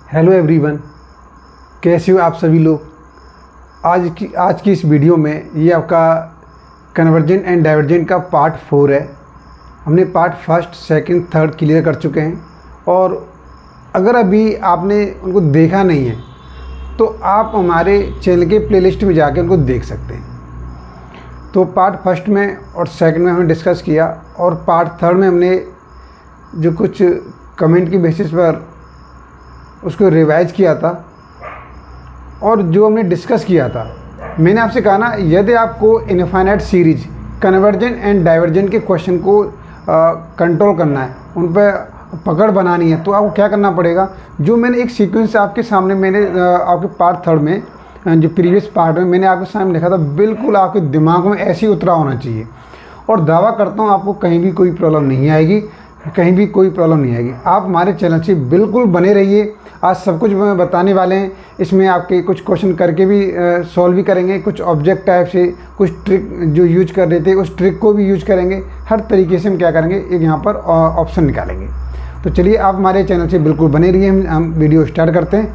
Hello everyone, कैसे हो आप सभी लोग। आज की इस वीडियो में ये आपका कन्वर्जेंट एंड डाइवर्जेंट का पार्ट 4 है। हमने part first, second, third clear कर चुके हैं और अगर अभी आपने उनको देखा नहीं है तो आप हमारे चैनल के प्लेलिस्ट में जाकर उनको देख सकते हैं। तो पार्ट फर्स्ट में और सेकंड में हमने डिस्कस किया और पार्ट थर्ड में हमने जो कुछ कमेंट की बेसिस पर उसको रिवाइज किया था और जो हमने डिस्कस किया था, मैंने आपसे कहा ना, यदि आपको infinite series convergent and divergent के क्वेश्चन को कंट्रोल करना है, उन पर पकड़ बनानी है, तो आपको क्या करना पड़ेगा। जो मैंने एक सीक्वेंस आपके सामने मैंने आपके पार्ट थर्ड में जो प्रीवियस पार्ट में मैंने आपके सामने लिखा था, बिल्कुल आपके दिमाग में ऐसे ही उतरा होना चाहिए और दावा करता हूँ आपको कहीं भी कोई प्रॉब्लम नहीं आएगी, कहीं भी कोई प्रॉब्लम नहीं आएगी। आप हमारे चैनल से बिल्कुल बने रहिए। आज सब कुछ बताने वाले हैं, इसमें आपके कुछ क्वेश्चन करके भी सॉल्व भी करेंगे, कुछ ऑब्जेक्ट टाइप से कुछ ट्रिक जो यूज कर रहे थे उस ट्रिक को भी यूज करेंगे। हर तरीके से हम क्या करेंगे, एक यहाँ पर ऑप्शन निकालेंगे। तो चलिए आप हमारे चैनल से बिल्कुल बने रहिए। हम वीडियो स्टार्ट करते हैं।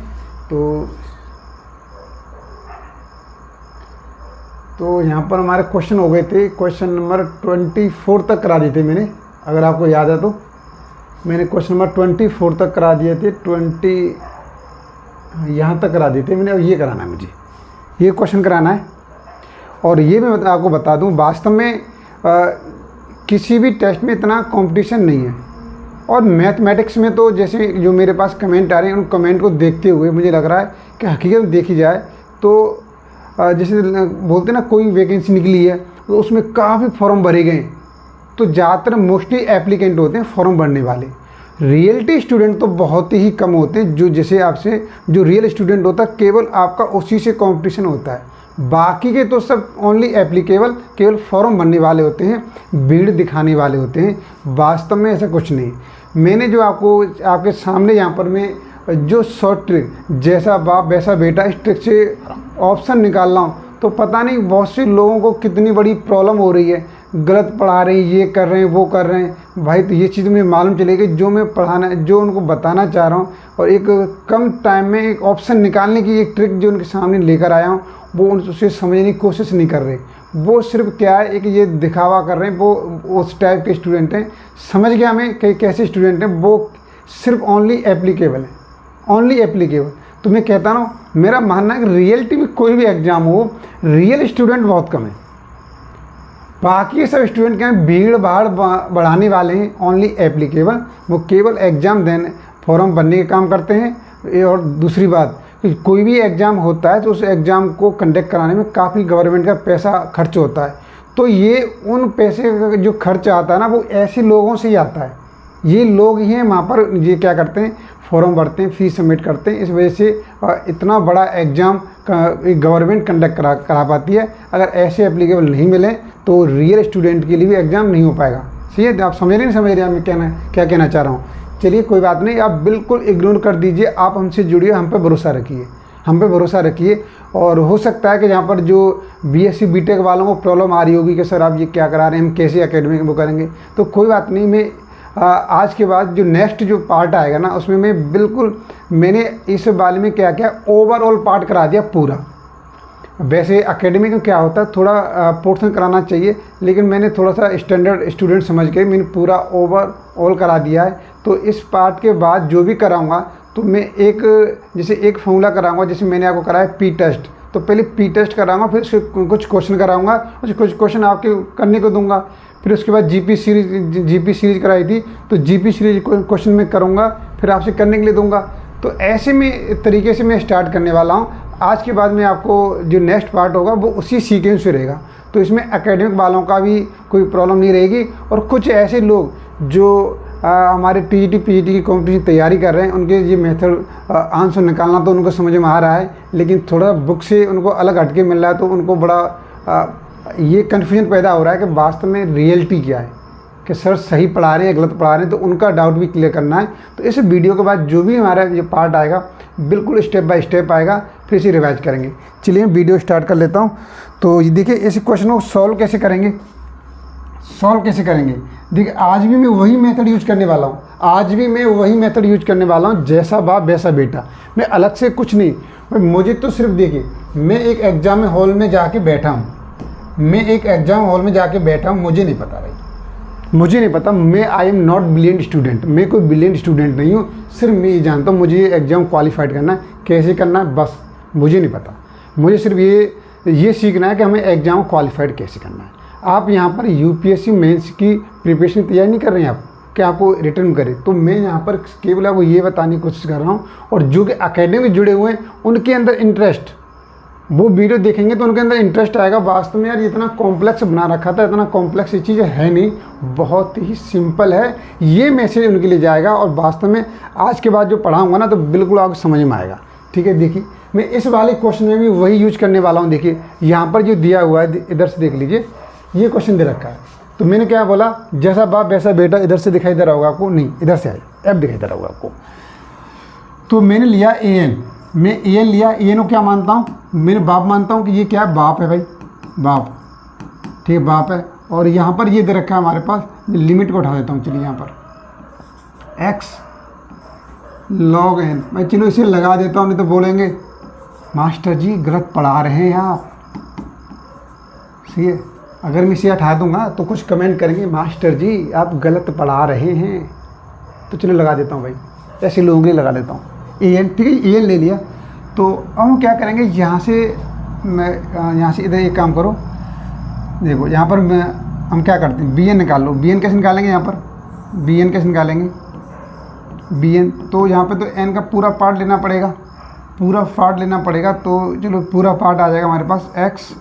तो यहाँ पर हमारे क्वेश्चन हो गए थे, क्वेश्चन नंबर 24 तक करा दिए थे मैंने, अगर आपको याद है तो मैंने क्वेश्चन नंबर 24 तक करा दिए थे। 20 यहाँ तक करा दिए थे मैंने, और ये कराना है, मुझे ये क्वेश्चन कराना है। और ये मैं आपको बता दूँ, वास्तव में किसी भी टेस्ट में इतना कंपटीशन नहीं है। और मैथमेटिक्स में तो जैसे जो मेरे पास कमेंट आ रहे हैं, उन कमेंट को देखते हुए मुझे लग रहा है कि हकीकत में देखी जाए तो जैसे बोलते ना, कोई वैकेंसी निकली है तो उसमें काफ़ी फॉर्म भरे गए, तो ज़्यादातर मोस्टली एप्लीकेंट होते हैं फॉर्म भरने वाले। रियलिटी स्टूडेंट तो बहुत ही कम होते हैं। जो जैसे आपसे जो रियल स्टूडेंट होता है, केवल आपका उसी से कंपटीशन होता है। बाकी के तो सब ओनली एप्लीकेबल, केवल फॉर्म भरने वाले होते हैं, भीड़ दिखाने वाले होते हैं। वास्तव में ऐसा कुछ नहीं। मैंने जो आपके सामने यहाँ पर मैं जो शॉर्ट ट्रिक, जैसा बाप वैसा बेटा, इस ट्रिक से ऑप्शन निकाल रहा हूँ, तो पता नहीं बहुत से लोगों को कितनी बड़ी प्रॉब्लम हो रही है, गलत पढ़ा रहे हैं, ये कर रहे हैं, वो कर रहे हैं। भाई तो ये चीज़ मुझे मालूम चलेगी, जो मैं पढ़ाना, जो उनको बताना चाह रहा हूँ और एक कम टाइम में एक ऑप्शन निकालने की एक ट्रिक जो उनके सामने लेकर आया हूँ, वो उसे समझने की कोशिश नहीं कर रहे। वो सिर्फ क्या है, एक ये दिखावा कर रहे हैं। वो उस टाइप के स्टूडेंट हैं, समझ गया मैं कि कैसे स्टूडेंट हैं। वो सिर्फ ओनली एप्लीकेबल है, ओनली एप्लीकेबल। तो मैं कहता हूँ, मेरा मानना है कि रियलिटी में कोई भी एग्ज़ाम हो, रियल स्टूडेंट बहुत कम है। बाकी सब स्टूडेंट क्या हैं, भीड़ भाड़ बढ़ाने वाले हैं, ओनली एप्लीकेबल। वो केवल एग्ज़ाम देने, फॉर्म भरने के काम करते हैं। और दूसरी बात, कोई भी एग्ज़ाम होता है तो उस एग्ज़ाम को कंडक्ट कराने में काफ़ी गवर्नमेंट का पैसा खर्च होता है। तो ये उन पैसे का जो खर्च आता है ना, वो ऐसे लोगों से ही आता है। ये लोग ही हैं वहाँ पर, ये क्या करते हैं, फॉर्म भरते हैं, फीस सबमिट करते हैं। इस वजह से इतना बड़ा एग्ज़ाम गवर्नमेंट कंडक्ट करा पाती है। अगर ऐसे एप्लीकेबल नहीं मिले तो रियल स्टूडेंट के लिए भी एग्ज़ाम नहीं हो पाएगा। सही है, आप समझ रहे हैं मैं क्या कहना चाह रहा हूँ। चलिए कोई बात नहीं, आप बिल्कुल इग्नोर कर दीजिए, आप हमसे जुड़िए, हम पे भरोसा रखिए, हम पे भरोसा रखिए। और हो सकता है कि जहाँ पर जो BSc BTech वालों को प्रॉब्लम आ रही होगी कि सर आप ये क्या करा रहे हैं, हम कैसे एकेडमिक वो करेंगे, तो कोई बात नहीं। मैं आज के बाद जो नेक्स्ट जो पार्ट आएगा ना, उसमें मैं बिल्कुल, मैंने इस बारे में क्या क्या ओवरऑल पार्ट करा दिया पूरा। वैसे एकेडमिक में क्या होता है, थोड़ा पोर्शन कराना चाहिए, लेकिन मैंने थोड़ा सा स्टैंडर्ड स्टूडेंट समझ के मैंने पूरा ओवरऑल करा दिया है। तो इस पार्ट के बाद जो भी कराऊंगा, तो मैं जैसे एक फॉर्मूला कराऊंगा, जैसे मैंने आपको कराया पी टेस्ट, तो पहले पी टेस्ट कराऊंगा, फिर उसके कुछ क्वेश्चन कराऊंगा, कुछ क्वेश्चन आपके करने को दूंगा। फिर उसके बाद जीपी सीरीज कराई थी, तो जीपी सीरीज क्वेश्चन में करूँगा, फिर आपसे करने के लिए दूंगा। तो ऐसे में तरीके से मैं स्टार्ट करने वाला हूँ। आज के बाद में आपको जो नेक्स्ट पार्ट होगा वो उसी सीक्वेंस से रहेगा। तो इसमें एकेडमिक वालों का भी कोई प्रॉब्लम नहीं रहेगी। और कुछ ऐसे लोग जो हमारे TGT PGT की कॉम्पिटिशन तैयारी कर रहे हैं, उनके ये मेथड आंसर निकालना तो उनको समझ में आ रहा है, लेकिन थोड़ा बुक से उनको अलग हटके मिल रहा है, तो उनको बड़ा ये कन्फ्यूजन पैदा हो रहा है कि वास्तव में रियलिटी क्या है, कि सर सही पढ़ा रहे हैं गलत पढ़ा रहे हैं। तो उनका डाउट भी क्लियर करना है। तो इस वीडियो के बाद जो भी हमारा ये पार्ट आएगा, बिल्कुल स्टेप बाय स्टेप आएगा, फिर इसे रिवाइज करेंगे। चलिए वीडियो स्टार्ट कर लेता हूँ। तो ये देखिए, इस क्वेश्चन को सॉल्व कैसे करेंगे। सॉल्व कैसे करेंगे? देखिए आज भी मैं वही मेथड यूज करने वाला हूँ, आज भी मैं वही मेथड यूज करने वाला हूँ, जैसा बाप वैसा बेटा। मैं अलग से कुछ नहीं, मुझे तो सिर्फ देखिए, मैं एक एग्ज़ाम हॉल में जाके बैठा हूँ, मुझे नहीं पता भाई, मुझे नहीं पता। मैं I am not brilliant student, मैं कोई ब्रिलियंट स्टूडेंट नहीं हूँ। सिर्फ मैं ये जानता हूँ मुझे ये एग्ज़ाम क्वालिफाइड करना है, कैसे करना है बस मुझे नहीं पता। मुझे सिर्फ ये सीखना है कि हमें एग्ज़ाम क्वालिफाइड कैसे करना है। आप यहाँ पर यूपीएससी मेंस की प्रिपरेशन तैयारी नहीं कर रहे हैं आप, कि आपको रिटर्न करें। तो मैं यहाँ पर केवल आपको ये बताने की कोशिश कर रहा हूँ, और जो कि अकेडमी जुड़े हुए हैं उनके अंदर इंटरेस्ट, वो वीडियो देखेंगे तो उनके अंदर इंटरेस्ट आएगा। वास्तव में यार इतना कॉम्प्लेक्स बना रखा था, इतना कॉम्प्लेक्स ये चीज़ है नहीं, बहुत ही सिंपल है। ये मैसेज उनके लिए जाएगा, और वास्तव में आज के बाद जो पढ़ाऊँगा ना तो बिल्कुल आपको समझ में आएगा। ठीक है, देखिए मैं इस वाले क्वेश्चन में भी वही यूज करने वाला हूँ। देखिए यहाँ पर जो दिया हुआ है, इधर से देख लीजिए, ये क्वेश्चन दे रखा है। तो मैंने क्या बोला, जैसा बाप वैसा बेटा। इधर से दिखाई दे रहा होगा आपको, नहीं इधर से आए, अब दिखाई दे रहा होगा आपको। तो मैंने लिया AN, मैं AN लिया। AN को क्या मानता हूँ, मेरे बाप मानता हूँ कि ये क्या है, बाप है भाई, बाप, ठीक है बाप है। और यहाँ पर ये दे रखा है हमारे पास, लिमिट को उठा देता हूँ, चलिए यहाँ पर x log n, मैं चलो इसे लगा देता हूँ, नहीं तो बोलेंगे मास्टर जी गलत पढ़ा रहे हैं आप। सही है, अगर मैं इसे हटा दूंगा तो कुछ कमेंट करेंगे मास्टर जी आप गलत पढ़ा रहे हैं। तो चलो लगा देता हूँ भाई, ऐसे लोगों के लिए लगा देता हूँ AN। ठीक है, AN ले लिया। तो अब हम क्या करेंगे, यहाँ से मैं यहाँ से इधर एक काम करो, देखो यहाँ पर हम क्या करते हैं, BN निकाल लो। BN कैसे निकालेंगे, यहाँ पर BN कैसे निकालेंगे, BN तो यहाँ पे तो n का पूरा पार्ट लेना पड़ेगा, तो चलो पूरा पार्ट आ जाएगा हमारे पास, x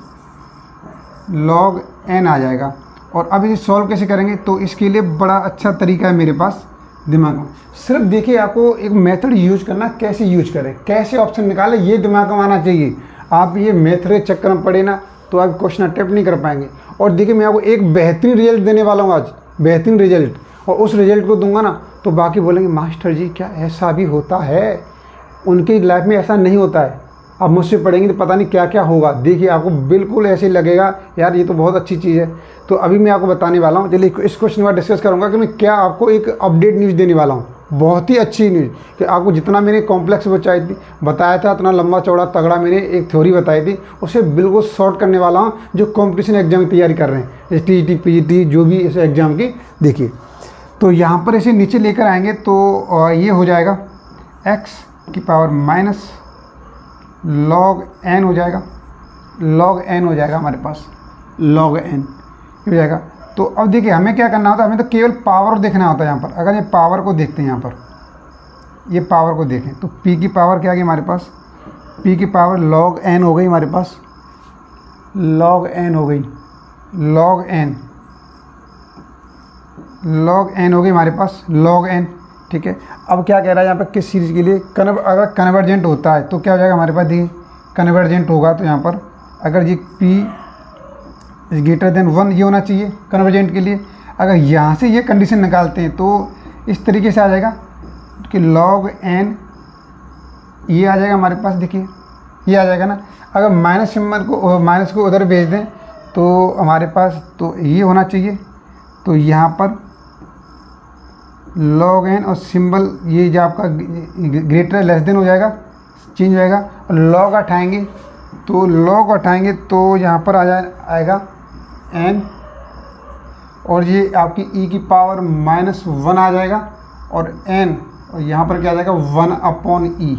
log n आ जाएगा। और अब इसे सॉल्व कैसे करेंगे, तो इसके लिए बड़ा अच्छा तरीका है मेरे पास दिमाग में। सिर्फ देखिए आपको एक मेथड यूज करना, कैसे यूज करें, कैसे ऑप्शन निकालें, ये दिमाग में आना चाहिए। आप ये मेथड के चक्कर में पड़े ना तो आप क्वेश्चन अटेम्प्ट नहीं कर पाएंगे। और देखिए मैं आपको एक बेहतरीन रिजल्ट देने वाला हूँ आज, बेहतरीन रिजल्ट, और उस रिजल्ट को दूंगा ना तो बाकी बोलेंगे मास्टर जी क्या ऐसा भी होता है, उनकी लाइफ में ऐसा नहीं होता है। आप मुझसे पढ़ेंगे तो पता नहीं क्या क्या होगा। देखिए आपको बिल्कुल ऐसे लगेगा यार ये तो बहुत अच्छी चीज़ है। तो अभी मैं आपको बताने वाला हूँ, चलिए इस क्वेश्चन में डिस्कस करूँगा कि मैं क्या आपको एक अपडेट न्यूज़ देने वाला हूँ, बहुत ही अच्छी न्यूज़। कि आपको जितना मैंने कॉम्प्लेक्स बताया था, इतना लंबा चौड़ा तगड़ा मैंने एक थ्योरी बताई थी, उसे बिल्कुल शॉर्ट करने वाला हूँ जो कॉम्पिटिशन एग्जाम की तैयारी कर रहे हैं, जैसे TGT PGT जो भी इस एग्ज़ाम की। देखिए तो यहाँ पर इसे नीचे लेकर आएंगे तो ये हो जाएगा x की पावर माइनस log n हो जाएगा, log n हो जाएगा हमारे पास, log n हो जाएगा। तो अब देखिए हमें क्या करना होता है, हमें तो केवल पावर देखना होता है। यहाँ पर अगर ये पावर को देखते हैं, यहाँ पर ये पावर को देखें तो p की पावर क्या आ गई हमारे पास, p की पावर log n हो गई हमारे पास, log n हो गई, log n हो गई हमारे पास, log n। ठीक है, अब क्या कह रहा है यहाँ पर, किस सीरीज़ के लिए अगर कन्वर्जेंट होता है तो क्या हो जाएगा हमारे पास, देखिए कन्वर्जेंट होगा तो यहाँ पर अगर ये p ग्रेटर देन 1 ये होना चाहिए कन्वर्जेंट के लिए। अगर यहाँ से ये कंडीशन निकालते हैं तो इस तरीके से आ जाएगा कि log n ये आ जाएगा हमारे पास, देखिए ये आ जाएगा ना। अगर माइनस सिंबल को, माइनस को उधर भेज दें तो हमारे पास तो ये होना चाहिए। तो यहाँ पर log n और सिंबल ये जो आपका ग्रेटर लेस देन हो जाएगा, चेंज हो जाएगा। और log हटाएंगे तो यहाँ पर आएगा n, और ये आपकी e की पावर -1 आ जाएगा, और n और यहाँ पर क्या आ जाएगा 1/e।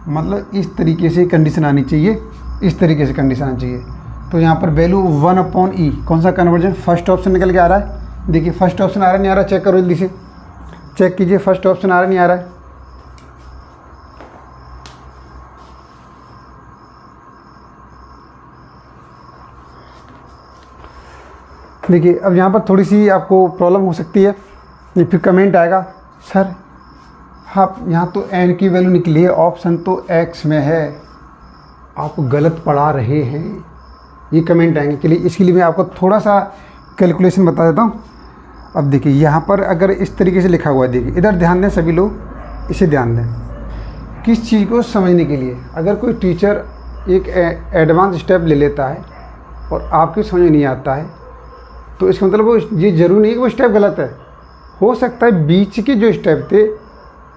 मतलब इस तरीके से कंडीशन आनी चाहिए, इस तरीके से कंडीशन आनी चाहिए। तो यहाँ पर वैल्यू 1/e, कौन सा कन्वर्जन, फर्स्ट ऑप्शन निकल के आ रहा है। देखिए फर्स्ट ऑप्शन आ रहा है, नहीं आ रहा, चेक करो जल्दी से, चेक कीजिए फर्स्ट ऑप्शन आ रहा है नहीं आ रहा है। देखिए अब यहाँ पर थोड़ी सी आपको प्रॉब्लम हो सकती है, ये फिर कमेंट आएगा सर हाँ यहाँ तो n की वैल्यू निकली है, ऑप्शन तो x में है, आप गलत पढ़ा रहे हैं, ये कमेंट आएंगे। चलिए इसके लिए मैं आपको थोड़ा सा कैलकुलेशन बता देता हूँ। अब देखिए यहाँ पर अगर इस तरीके से लिखा हुआ है, देखिए इधर ध्यान दें सभी लोग, इसे ध्यान दें किस चीज़ को समझने के लिए। अगर कोई टीचर एक एडवांस स्टेप ले लेता है और आपकी समझ में नहीं आता है तो इसका मतलब वो ये ज़रूरी नहीं कि वो स्टेप गलत है, हो सकता है बीच के जो स्टेप थे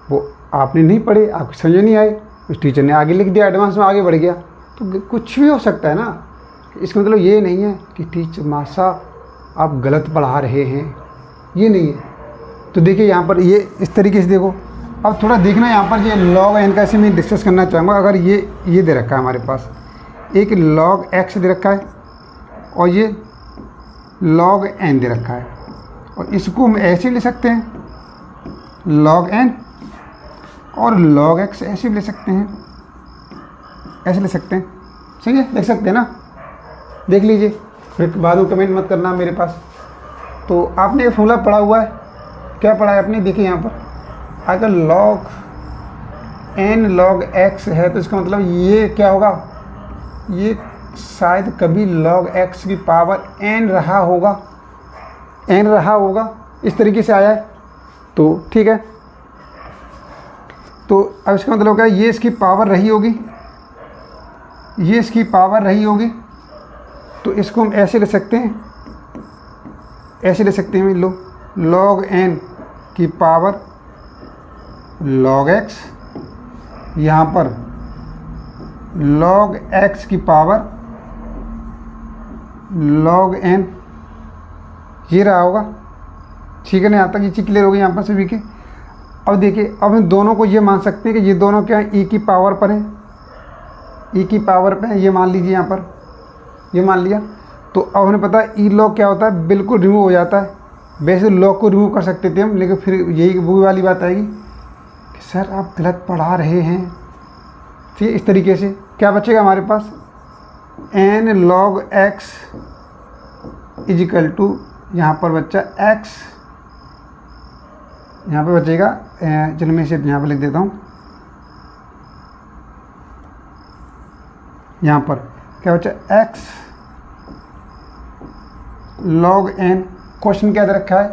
वो आपने नहीं पढ़े, आपको समझ नहीं आए, उस टीचर ने आगे लिख दिया, एडवांस में आगे बढ़ गया, तो कुछ भी हो सकता है ना। इसका मतलब ये नहीं है कि टीचर मासा आप गलत पढ़ा रहे हैं, ये नहीं है। तो देखिए यहाँ पर ये इस तरीके से देखो। अब थोड़ा देखना यहाँ पर ये log n का ऐसे मैं डिस्कस करना चाहूँगा। अगर ये दे रखा है हमारे पास, एक log x दे रखा है और ये log n दे रखा है, और इसको हम ऐसे ले सकते हैं log n, और log x ऐसे भी ले सकते हैं, ऐसे ले सकते हैं। सही है, देख सकते हैं ना, देख लीजिए, फिर बाद में कमेंट मत करना मेरे पास। तो आपने ये फॉर्मूला पढ़ा हुआ है, क्या पढ़ा है आपने, देखिए यहाँ पर अगर log n log x है तो इसका मतलब ये क्या होगा, ये शायद कभी log x की पावर n रहा होगा, इस तरीके से आया है। तो ठीक है, तो अब इसका मतलब क्या, ये इसकी पावर रही होगी, ये इसकी पावर रही होगी, तो इसको हम ऐसे ले सकते हैं, ऐसे ले सकते हैं, लो log n की पावर log x, यहाँ पर log x की पावर log n, ये रहा होगा। ठीक है ना, यहाँ तक ये चीज़ क्लियर होगी यहाँ पर सभी के। अब देखिए, अब हम दोनों को ये मान सकते हैं कि ये दोनों क्या है, e की पावर पर है, e की पावर पे है, ये मान लीजिए यहाँ पर, ये मान लिया। तो अब हमें पता है ई log क्या होता है, बिल्कुल रिमूव हो जाता है। वैसे log को रिमूव कर सकते थे हम, लेकिन फिर यही वो वाली बात आएगी कि सर आप गलत पढ़ा रहे हैं। ठीक है, इस तरीके से क्या बचेगा हमारे पास, n log x is equal to, यहाँ पर बच्चा x, यहाँ पे बचेगा, चलो मैं इसे यहाँ पर लिख देता हूँ, यहाँ पर क्या बचा x log n। क्वेश्चन क्या दे रखा है,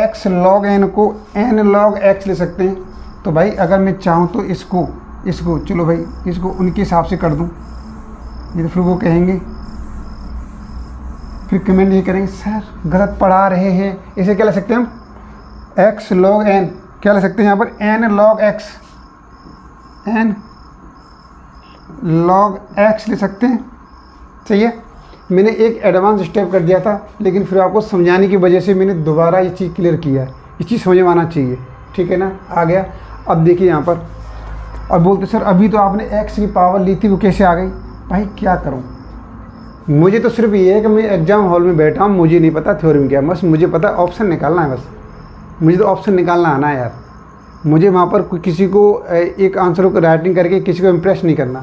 x log n को n log x ले सकते हैं। तो भाई अगर मैं चाहूँ तो इसको चलो भाई इसको उनके हिसाब से कर दूँ, ये तो फिर वो कहेंगे, फिर कमेंट ये करेंगे सर गलत पढ़ा रहे हैं। इसे क्या ले सकते हैं हम, x log n, क्या ले सकते हैं यहाँ पर n log x, n log x ले सकते हैं। सही है, मैंने एक एडवांस स्टेप कर दिया था, लेकिन फिर आपको समझाने की वजह से मैंने दोबारा ये चीज़ क्लियर किया है, ये चीज़ समझ में आना चाहिए। ठीक है ना, आ गया। अब देखिए यहाँ पर, अब बोलते सर अभी तो आपने x की पावर ली थी, वो कैसे आ गई। भाई क्या करूँ, मुझे तो सिर्फ ये है कि मैं एग्ज़ाम हॉल में बैठा हूँ, मुझे नहीं पता थ्योरम क्या, बस मुझे पता ऑप्शन निकालना है, बस मुझे तो ऑप्शन निकालना आना है यार। मुझे वहाँ पर किसी को एक आंसर को राइटिंग करके किसी को इम्प्रेस नहीं करना,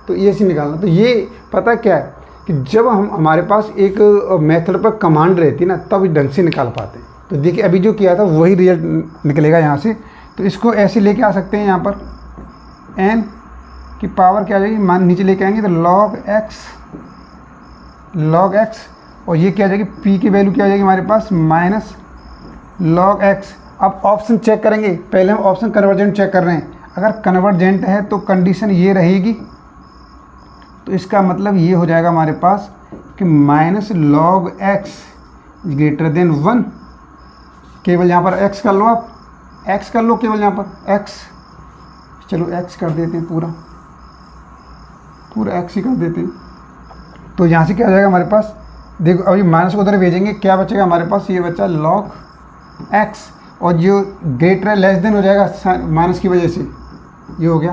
तो ये से निकालना। तो ये पता क्या है कि जब हमारे पास एक मेथड पर कमांड रहती है ना, तब ढंग से निकाल पाते हैं। तो देखिए अभी जो किया था वही रिजल्ट निकलेगा यहाँ से। तो इसको ऐसे लेके आ सकते हैं, यहाँ पर n की पावर क्या आ जाएगी, मान नीचे लेके आएंगे तो log x, और ये क्या आ जाएगी, p की वैल्यू क्या आ जाएगी हमारे पास माइनस log x। अब ऑप्शन चेक करेंगे, पहले हम ऑप्शन कन्वर्जेंट चेक कर रहे हैं। अगर कन्वर्जेंट है तो कंडीशन ये रहेगी, तो इसका मतलब ये हो जाएगा हमारे पास कि minus log x greater than 1। केवल यहाँ पर x कर लो, आप x कर लो केवल यहाँ पर x, चलो x कर देते हैं, पूरा x ही कर देते हैं। तो यहाँ से क्या हो जाएगा हमारे पास, देखो अभी माइनस को उधर भेजेंगे, क्या बचेगा हमारे पास, ये बचा log x, और जो ग्रेटर लेस देन हो जाएगा माइनस की वजह से, ये हो गया।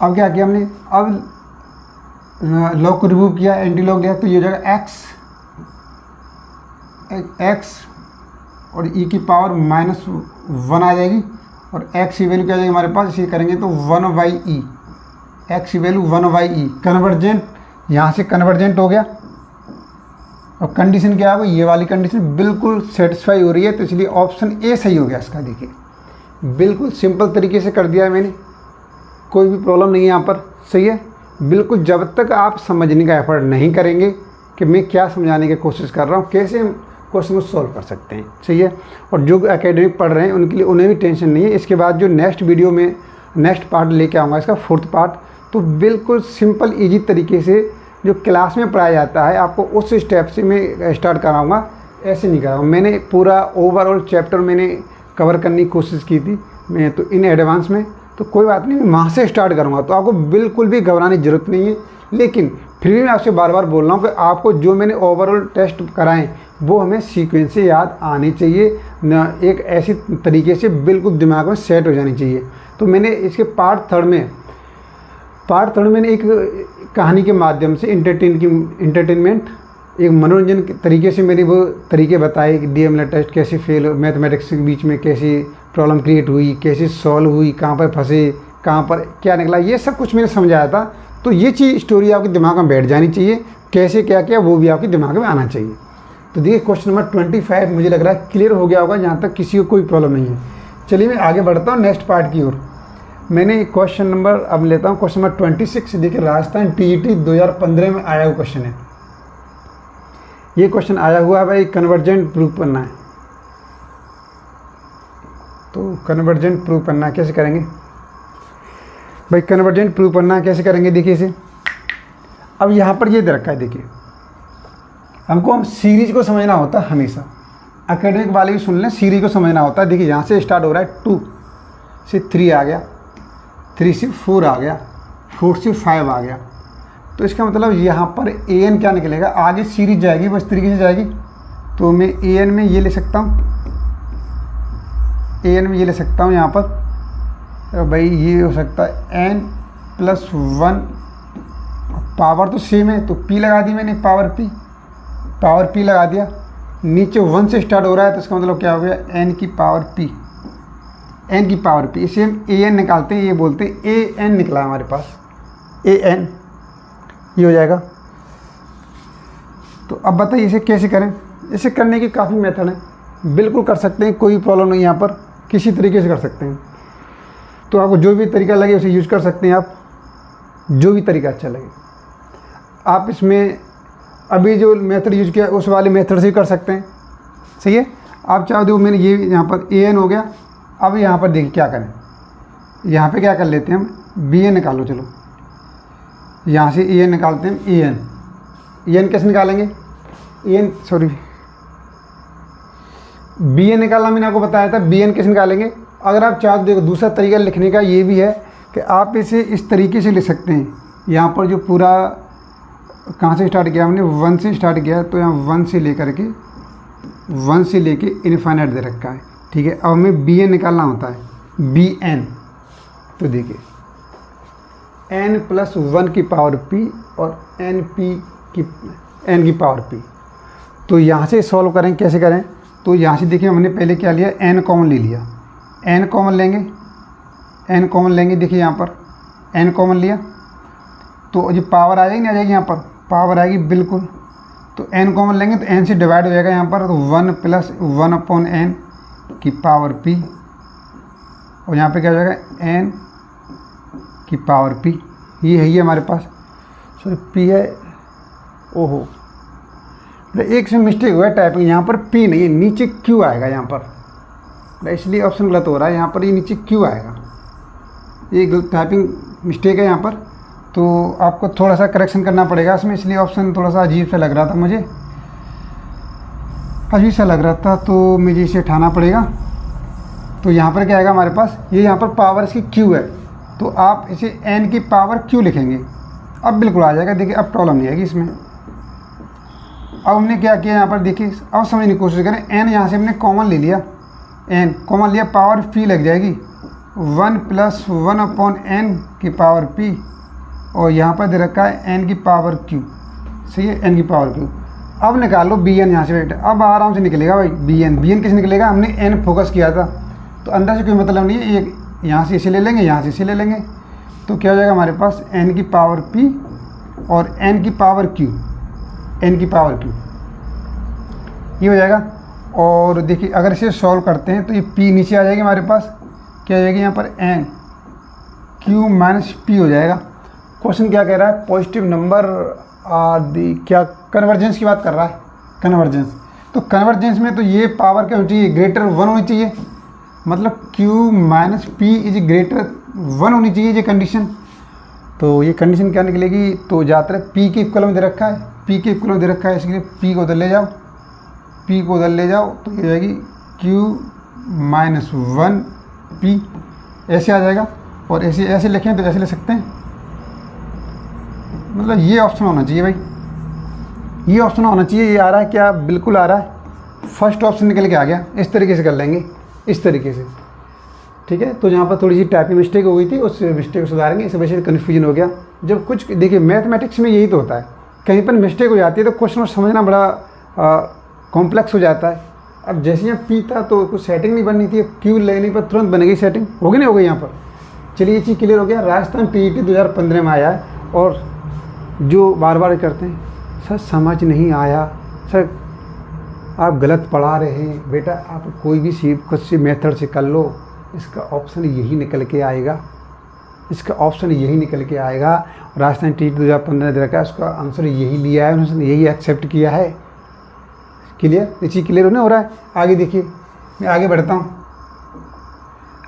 अब क्या किया हमने, अब लॉग को रिमूव किया, एंटी लॉग लिया, तो ये हो जाएगा x और e की पावर -1 आ जाएगी, और x की वैल्यू क्या आ जाएगी हमारे पास, इसे करेंगे तो 1/e, x की वैल्यू 1/e। कन्वर्जेंट, यहाँ से कन्वर्जेंट हो गया, और कंडीशन क्या है, ये वाली कंडीशन बिल्कुल सेटिस्फाई हो रही है, तो इसलिए ऑप्शन ए सही हो गया इसका। देखिए बिल्कुल सिंपल तरीके से कर दिया है मैंने, कोई भी प्रॉब्लम नहीं है यहाँ पर। सही है, बिल्कुल जब तक आप समझने का एफर्ट नहीं करेंगे कि मैं क्या समझाने की कोशिश कर रहा हूँ, कैसे हम क्वेश्चन को सॉल्व कर सकते हैं। सही है, और जो एकेडमिक पढ़ रहे हैं उनके लिए उन्हें भी टेंशन नहीं है। इसके बाद जो नेक्स्ट वीडियो में नेक्स्ट पार्ट लेके आऊँगा, इसका 4th पार्ट, तो बिल्कुल सिंपल ईजी तरीके से जो क्लास में पढ़ाया जाता है, आपको उस स्टेप से मैं स्टार्ट कराऊँगा ऐसे नहीं करा, मैंने पूरा ओवरऑल चैप्टर मैंने कवर करने की कोशिश की थी मैं तो इन एडवांस में। तो कोई बात नहीं, मैं वहाँ से स्टार्ट करूँगा, तो आपको बिल्कुल भी घबराने की ज़रूरत नहीं है। लेकिन फिर भी मैं आपसे बार बार बोल रहा हूँ कि आपको जो मैंने ओवरऑल टेस्ट कराएं वो हमें सीक्वेंस से याद आने चाहिए, न एक ऐसी तरीके से बिल्कुल दिमाग में सेट हो जानी चाहिए। तो मैंने इसके पार्ट थर्ड में मैंने एक कहानी के माध्यम से इंटरटेनमेंट एक मनोरंजन के तरीके से मेरी वो तरीके बताए कि DMLA टेस्ट कैसे फेल, मैथमेटिक्स के बीच में कैसी प्रॉब्लम क्रिएट हुई, कैसे सॉल्व हुई, कहाँ पर फंसे, कहाँ पर क्या निकला, ये सब कुछ मैंने समझाया था। तो ये चीज़ स्टोरी आपके दिमाग में बैठ जानी चाहिए, कैसे क्या किया वो भी आपके दिमाग में आना चाहिए। तो देखिए क्वेश्चन नंबर 25 मुझे लग रहा है क्लियर हो गया होगा, जहाँ तक किसी को कोई प्रॉब्लम नहीं है। चलिए मैं आगे बढ़ता हूँ नेक्स्ट पार्ट की ओर। मैंने क्वेश्चन नंबर अब लेता हूँ क्वेश्चन नंबर 26। देखिए राजस्थान TET 2015 में आया हुआ क्वेश्चन है। ये क्वेश्चन आया हुआ है भाई, कन्वर्जेंट प्रूफ करना है। तो कन्वर्जेंट प्रूफ करना है, कैसे करेंगे भाई? कन्वर्जेंट प्रूफ करना है कैसे करेंगे? देखिए इसे अब यहाँ पर ये दे रखा है। देखिए हमको हम सीरीज को समझना होता है हमेशा, एकेडमिक वाले भी सुन लें, सीरीज को समझना होता है। देखिए यहाँ से स्टार्ट हो रहा है 2 से 3 आ गया, 3 से 4 आ गया, 4 से 5 आ गया। तो इसका मतलब यहाँ पर AN क्या निकलेगा, आगे सीरीज जाएगी बस तरीके से जाएगी। तो मैं AN में ये ले सकता हूँ, AN में ये ले सकता हूँ यहाँ पर भाई, ये हो सकता है n+1, पावर तो सेम है तो P लगा दी मैंने, पावर P लगा दिया। नीचे 1 से स्टार्ट हो रहा है तो इसका मतलब क्या हो गया, n की पावर P। इसे हम AN निकालते हैं, ये बोलते हैं AN निकला हमारे पास, AN ये हो जाएगा। तो अब बताइए इसे कैसे करें? इसे करने की काफ़ी मेथड है, बिल्कुल कर सकते हैं, कोई प्रॉब्लम नहीं, यहाँ पर किसी तरीके से कर सकते हैं। तो आपको जो भी तरीका लगे उसे यूज़ कर सकते हैं, आप जो भी तरीका अच्छा लगे आप इसमें अभी जो मेथड यूज़ किया उस वाले मेथड से भी कर सकते हैं। सही है, आप चाहो तो मैंने ये यहाँ पर AN हो गया। अब यहाँ पर देखिए क्या करें, यहाँ पे क्या कर लेते हैं हम, BN निकालो। चलो यहाँ से AN निकालते हैं, AN कैसे निकालेंगे, BN निकालना मैंने आपको बताया था। BN कैसे निकालेंगे? अगर आप चाहो तो देखो दूसरा तरीका लिखने का ये भी है कि आप इसे इस तरीके से लिख सकते हैं। यहाँ पर जो पूरा कहाँ से स्टार्ट किया हमने, 1 से स्टार्ट किया, तो यहाँ 1 से लेके इनफाइनाइट दे रखा है। ठीक है, अब हमें BN निकालना होता है, BN। तो देखिए n+1 की पावर P और n की पावर P। तो यहाँ से सॉल्व करें, कैसे करें? तो यहाँ से देखिए हमने पहले क्या लिया, n कॉमन ले लिया, n कॉमन लेंगे। देखिए यहाँ पर n कॉमन लिया तो जो पावर आ जाएगी नहीं आ जाएगी, यहाँ पर पावर आएगी बिल्कुल। तो n कॉमन लेंगे तो n से डिवाइड हो जाएगा यहाँ पर, तो 1+1/n की पावर P, और यहाँ पे क्या हो जाएगा, n की पावर P। ये है, ये हमारे पास सॉरी P है, ओहो एक से मिस्टेक हुआ है टाइपिंग, यहाँ पर P नहीं है, नीचे Q आएगा यहाँ पर, इसलिए ऑप्शन गलत हो रहा है। यहाँ पर ये नीचे Q आएगा, ये टाइपिंग मिस्टेक है यहाँ पर। तो आपको थोड़ा सा करेक्शन करना पड़ेगा इसमें, इसलिए ऑप्शन थोड़ा सा अजीब सा लग रहा था मुझे, तो मुझे इसे उठाना पड़ेगा। तो यहाँ पर क्या आएगा हमारे पास, ये यहाँ पर पावर इसकी Q है, तो आप इसे n की पावर Q लिखेंगे। अब बिल्कुल आ जाएगा, देखिए अब प्रॉब्लम नहीं आएगी इसमें। अब हमने क्या किया यहाँ पर, देखिए अब समझने की कोशिश करें। n यहाँ से हमने कॉमन ले लिया, पावर P लग जाएगी, 1+1/n की पावर P, और यहाँ पर दे रखा है n की पावर Q। सही है, n की पावर Q। अब निकालो BN, यहाँ से बैठे, अब आराम से निकलेगा भाई BN कैसे निकलेगा, हमने n फोकस किया था तो अंदर से कोई मतलब नहीं है, एक यहाँ से इसे ले लेंगे, यहाँ से इसे ले लेंगे, तो क्या हो जाएगा हमारे पास n की पावर P और n की पावर Q, ये हो जाएगा। और देखिए अगर इसे सॉल्व करते हैं तो ये P नीचे आ जाएगी हमारे पास, क्या हो जाएगी यहाँ पर n Q-P हो जाएगा। क्वेश्चन क्या कह रहा है, पॉजिटिव नंबर आर दी, क्या कन्वर्जेंस की बात कर रहा है, कन्वर्जेंस। तो कन्वर्जेंस में तो ये पावर क्या होनी चाहिए, ग्रेटर 1 होनी चाहिए, मतलब Q-P इज ग्रेटर 1 होनी चाहिए ये कंडीशन। तो ये कंडीशन क्या निकलेगी, तो ज़्यादातर P के इक्वल में दे रखा है, इसलिए P को उधर ले जाओ, पी को उधर ले जाओ तो ये जाएगी क्यू माइनस 1p, ऐसे आ जाएगा। और ऐसे लिखें तो ऐसे लिख सकते हैं, मतलब ये ऑप्शन होना चाहिए भाई, ये ऑप्शन होना चाहिए। ये आ रहा है क्या? बिल्कुल आ रहा है, फर्स्ट ऑप्शन निकल के आ गया। इस तरीके से कर लेंगे, इस तरीके से, ठीक है। तो यहाँ पर थोड़ी सी टाइपिंग मिस्टेक हो गई थी, उस मिस्टेक को सुधारेंगे, इस वजह से कन्फ्यूजन हो गया। जब कुछ देखिए मैथमेटिक्स में यही तो होता है, कहीं पर मिस्टेक हो जाती है तो क्वेश्चन को समझना बड़ा कॉम्प्लेक्स हो जाता है। अब जैसे यहाँ पी था तो कुछ सेटिंग नहीं बननी थी, क्यू लेने पर तुरंत बन गई सेटिंग, होगी नहीं हो गई यहाँ पर। चलिए ये चीज़ क्लियर हो गया। राजस्थान टीईटी 2015 में आया है, और जो बार बार करते हैं सर समझ नहीं आया, सर आप गलत पढ़ा रहे हैं, बेटा आप कोई भी कुछ सी मेथड से कर लो, इसका ऑप्शन यही निकल के आएगा, इसका ऑप्शन यही निकल के आएगा। राजस्थान टीईटी 2015 दे रखा है, उसका आंसर यही लिया है, उन्होंने यही एक्सेप्ट किया है। क्लियर? ये चीज़ क्लियर हो रहा है। आगे देखिए, मैं आगे बढ़ता हूँ।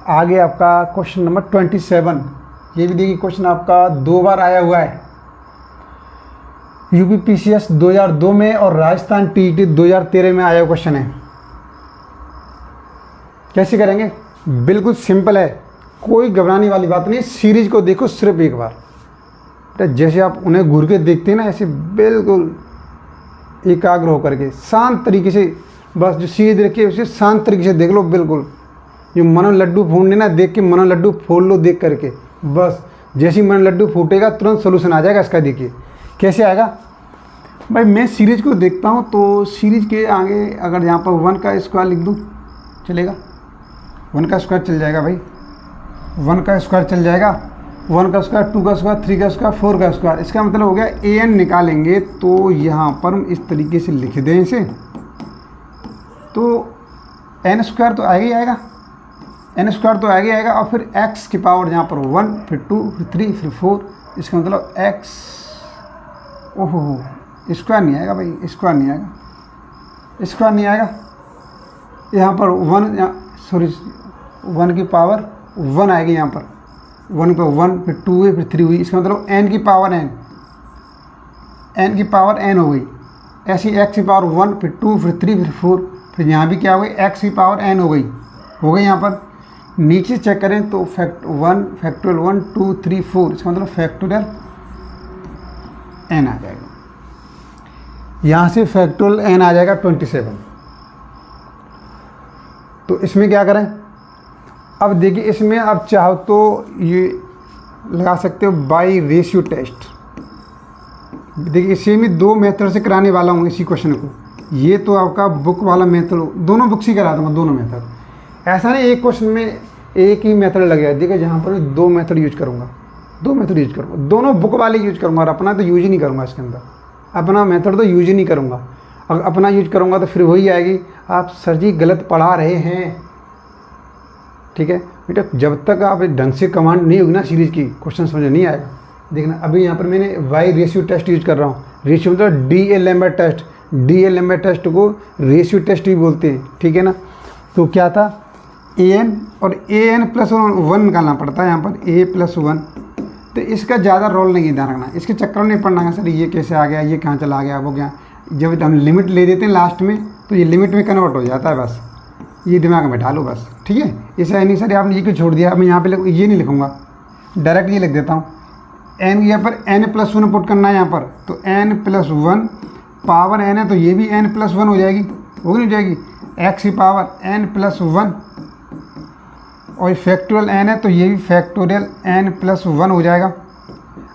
आगे आपका क्वेश्चन नंबर 27, ये भी देखिए क्वेश्चन आपका 2 बार आया हुआ है, यूपीपीसीएस 2002 में और राजस्थान टीईटी 2013 में आया क्वेश्चन है। कैसे करेंगे? बिल्कुल सिंपल है, कोई घबराने वाली बात नहीं। सीरीज को देखो सिर्फ एक बार, तो जैसे आप उन्हें घूर के देखते हैं ना, ऐसे बिल्कुल एकाग्र होकर के शांत तरीके से, बस जो सीरीज रखिए उसे शांत तरीके से देख लो। बिल्कुल जो मनो लड्डू फूटने ना, देख के मनो लड्डू फोड़ लो देख करके, बस जैसे ही मनो लड्डू फूटेगा तुरंत सोल्यूशन आ जाएगा इसका। देखिए कैसे आएगा भाई, मैं सीरीज को देखता हूँ तो सीरीज के आगे अगर यहाँ पर 1 का स्क्वायर लिख दूँ चलेगा, 1 का स्क्वायर चल जाएगा भाई, 1 का स्क्वायर चल जाएगा, 1 का स्क्वायर, 2 का स्क्वायर, 3 का स्क्वायर, 4 का स्क्वायर। इसका मतलब हो गया an निकालेंगे तो यहाँ पर हम इस तरीके से लिख दें इसे, तो n स्क्वायर तो आएगा ही आएगा, n स्क्वायर तो आएगा ही आएगा। और फिर x की पावर यहाँ पर 1, फिर 2, फिर 3, फिर 4, इसका मतलब x, ओहो स्क्वायर नहीं आएगा भाई, स्क्वायर नहीं आएगा, स्क्वायर नहीं आएगा। यहाँ पर 1 की पावर 1 आएगी, यहाँ पर 1 पर 1, फिर 2 हुई, फिर 3 हुई, इसका मतलब n की पावर n की पावर n हो गई। ऐसी x की पावर 1, फिर 2, फिर 3, फिर 4, फिर यहाँ भी क्या हो गई, x की पावर n हो गई यहाँ पर। नीचे चेक करें तो फैक्टोरियल 1, 2, 3, 4, इसका मतलब फैक्टोरियल n आ जाएगा। यहाँ से फैक्टोरियल n आ जाएगा 27। तो इसमें क्या करें? अब देखिए इसमें आप चाहो तो ये लगा सकते हो बाई रेशियो टेस्ट। देखिए इसे मैं 2 मेथड से कराने वाला हूँ इसी क्वेश्चन को। ये तो आपका बुक वाला मेथड, दोनों बुक्स ही करा दूँगा, दोनों मेथड। ऐसा नहीं एक क्वेश्चन में एक ही मेथड लगेगा। देखिए जहाँ पर 2 मेथड यूज करूँगा, 2 मेथड यूज करूँगा, दोनों बुक वाले यूज करूँगा, और अपना तो यूज ही नहीं करूँगा इसके अंदर, अपना मेथड तो यूज ही नहीं करूँगा। अगर अपना यूज करूँगा तो फिर वही आएगी, आप सर जी गलत पढ़ा रहे हैं। ठीक है बेटा, जब तक आप ढंग से कमांड नहीं होगी ना सीरीज की, क्वेश्चन समझ नहीं आएगा। देखना अभी यहाँ पर मैंने वाई रेशियो टेस्ट यूज कर रहा हूँ। रेशियो मतलब D'Alembert test, D'Alembert test को रेशियो टेस्ट भी बोलते हैं, ठीक है ना। तो क्या था, an और an प्लस 1 निकालना पड़ता है यहाँ पर, a प्लस 1। तो इसका ज़्यादा रोल नहीं है, ध्यान रखना, इसके चक्कर में नहीं पड़ना है सर ये कैसे आ गया, ये कहाँ चला गया, वो क्या। जब हम लिमिट ले देते हैं लास्ट में तो ये लिमिट में कन्वर्ट हो जाता है, बस ये दिमाग में डालो बस, ठीक है। ऐसा नहीं सर आपने ये क्यों छोड़ दिया, मैं यहाँ पे ये नहीं लिखूँगा, डायरेक्ट ये लिख देता हूँ। n यहाँ पर n प्लस 1 पुट करना है यहाँ पर, तो n प्लस 1 पावर n है तो ये भी n प्लस 1 हो जाएगी, होगी नहीं जाएगी। x की पावर n प्लस 1 और फैक्टोरियल n है तो ये भी फैक्टोरियल n प्लस 1 हो जाएगा।